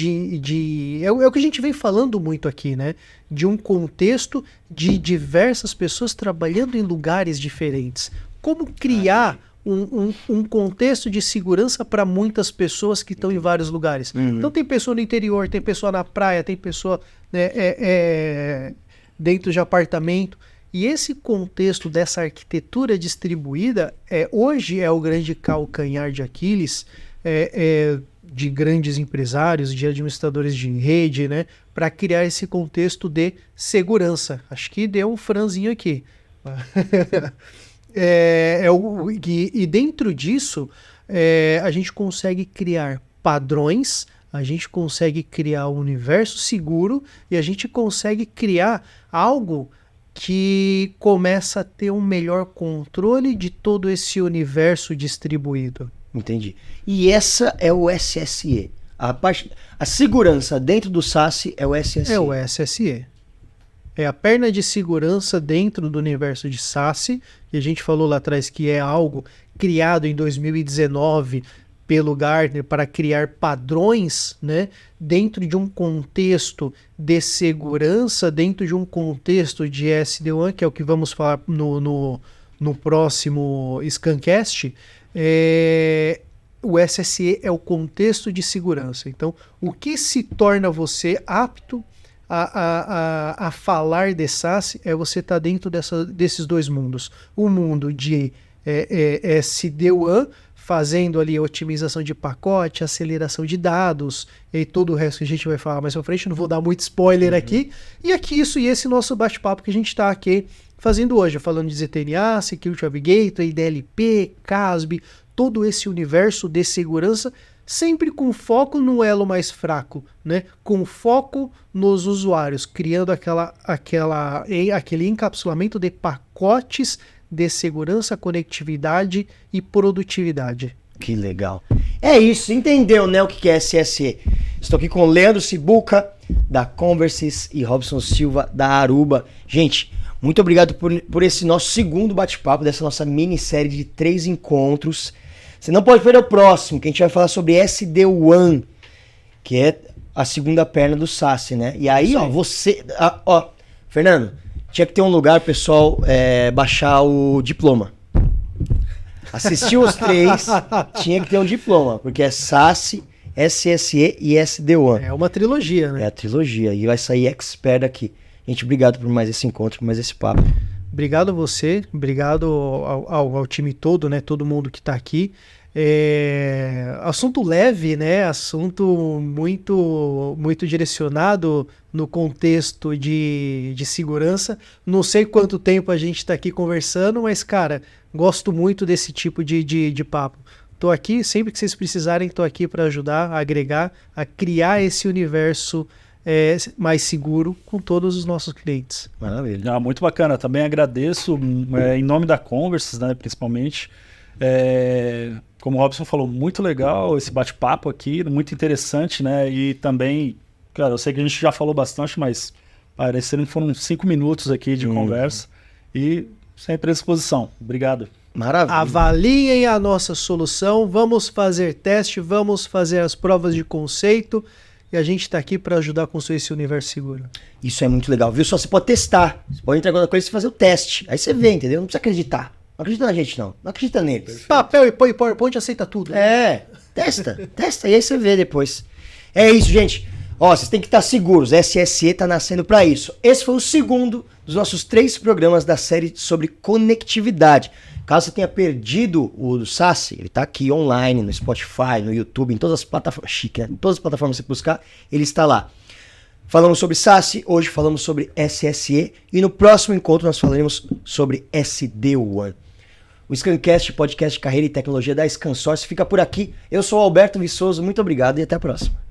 é o que a gente vem falando muito aqui, né? De um contexto de diversas pessoas trabalhando em lugares diferentes. Como criar um contexto de segurança para muitas pessoas que estão em vários lugares. Então tem pessoa no interior, tem pessoa na praia, tem pessoa, né, dentro de apartamento. E esse contexto dessa arquitetura distribuída hoje é o grande calcanhar de Aquiles de grandes empresários, de administradores de rede, né, para criar esse contexto segurança. Acho que deu um franzinho aqui. E dentro disso, a gente consegue criar padrões, a gente consegue criar um universo seguro e a gente consegue criar algo que começa a ter um melhor controle de todo esse universo distribuído. Entendi. E essa é o SSE. A segurança dentro do SASE é o SSE. É o SSE. É a perna de segurança dentro do universo de SASE, que a gente falou lá atrás que é algo criado em 2019 pelo Gartner para criar padrões, né, dentro de um contexto de segurança, dentro de um contexto de SD-WAN, que é o que vamos falar no próximo Scancast. O SSE é o contexto de segurança. Então, o que se torna você apto a falar de SaaS é você estar dentro desses dois mundos. O mundo de SD-WAN, fazendo ali a otimização de pacote, aceleração de dados e todo o resto que a gente vai falar mais pra frente. Não vou dar muito spoiler aqui. E aqui esse nosso bate-papo que a gente está aqui fazendo hoje, falando de ZTNA, Security Navigator, DLP, CASB, todo esse universo de segurança, sempre com foco no elo mais fraco, né? Com foco nos usuários, criando aquele encapsulamento de pacotes de segurança, conectividade e produtividade. Que legal. É isso, entendeu, né, o que é SSE? Estou aqui com Leandro Sibuca, da Converses, e Robson Silva, da Aruba. Gente, muito obrigado por esse nosso segundo bate-papo, dessa nossa minissérie de 3 encontros. Você não pode perder o próximo, que a gente vai falar sobre SD-WAN, que é a segunda perna do SASE, né? E aí, Fernando, tinha que ter um lugar, pessoal, baixar o diploma. Assistir os 3, tinha que ter um diploma, porque é SASE, SSE e SD-WAN. É uma trilogia, né? É a trilogia, e vai sair expert aqui. Gente, obrigado por mais esse encontro, por mais esse papo. Obrigado a você, obrigado ao time todo, né? Todo mundo que está aqui. Assunto leve, né? Assunto muito, muito direcionado no contexto de segurança. Não sei quanto tempo a gente está aqui conversando, mas, cara, gosto muito desse tipo de papo. Tô aqui, sempre que vocês precisarem, tô aqui para ajudar, a agregar, a criar esse universo mais seguro com todos os nossos clientes. Maravilha. Muito bacana. Também agradeço em nome da Converses, né, principalmente. Como o Robson falou, muito legal esse bate-papo aqui, muito interessante, né? E também, cara, eu sei que a gente já falou bastante, mas pareceram que foram 5 minutos aqui de conversa. E sempre à disposição. Obrigado. Maravilha. Avaliem a nossa solução, vamos fazer teste, vamos fazer as provas de conceito. E a gente está aqui para ajudar a construir esse universo seguro. Isso é muito legal, viu? Só você pode testar. Você pode entrar em alguma coisa e fazer o teste. Aí você vê, entendeu? Não precisa acreditar. Não acredita na gente, não. Não acredita neles. Perfeito. Papel e PowerPoint aceita tudo. Testa. E aí você vê depois. É isso, gente. Ó, vocês têm que estar seguros, SSE tá nascendo para isso. Esse foi o segundo dos nossos 3 programas da série sobre conectividade. Caso você tenha perdido o do SASE, ele tá aqui online, no Spotify, no YouTube, em todas as plataformas, chique, né? Em todas as plataformas que você buscar, ele está lá. Falamos sobre SASE, hoje falamos sobre SSE e no próximo encontro nós falaremos sobre SD-WAN. O Scancast, podcast de carreira e tecnologia da Scansource, fica por aqui. Eu sou o Alberto Viçoso, muito obrigado e até a próxima.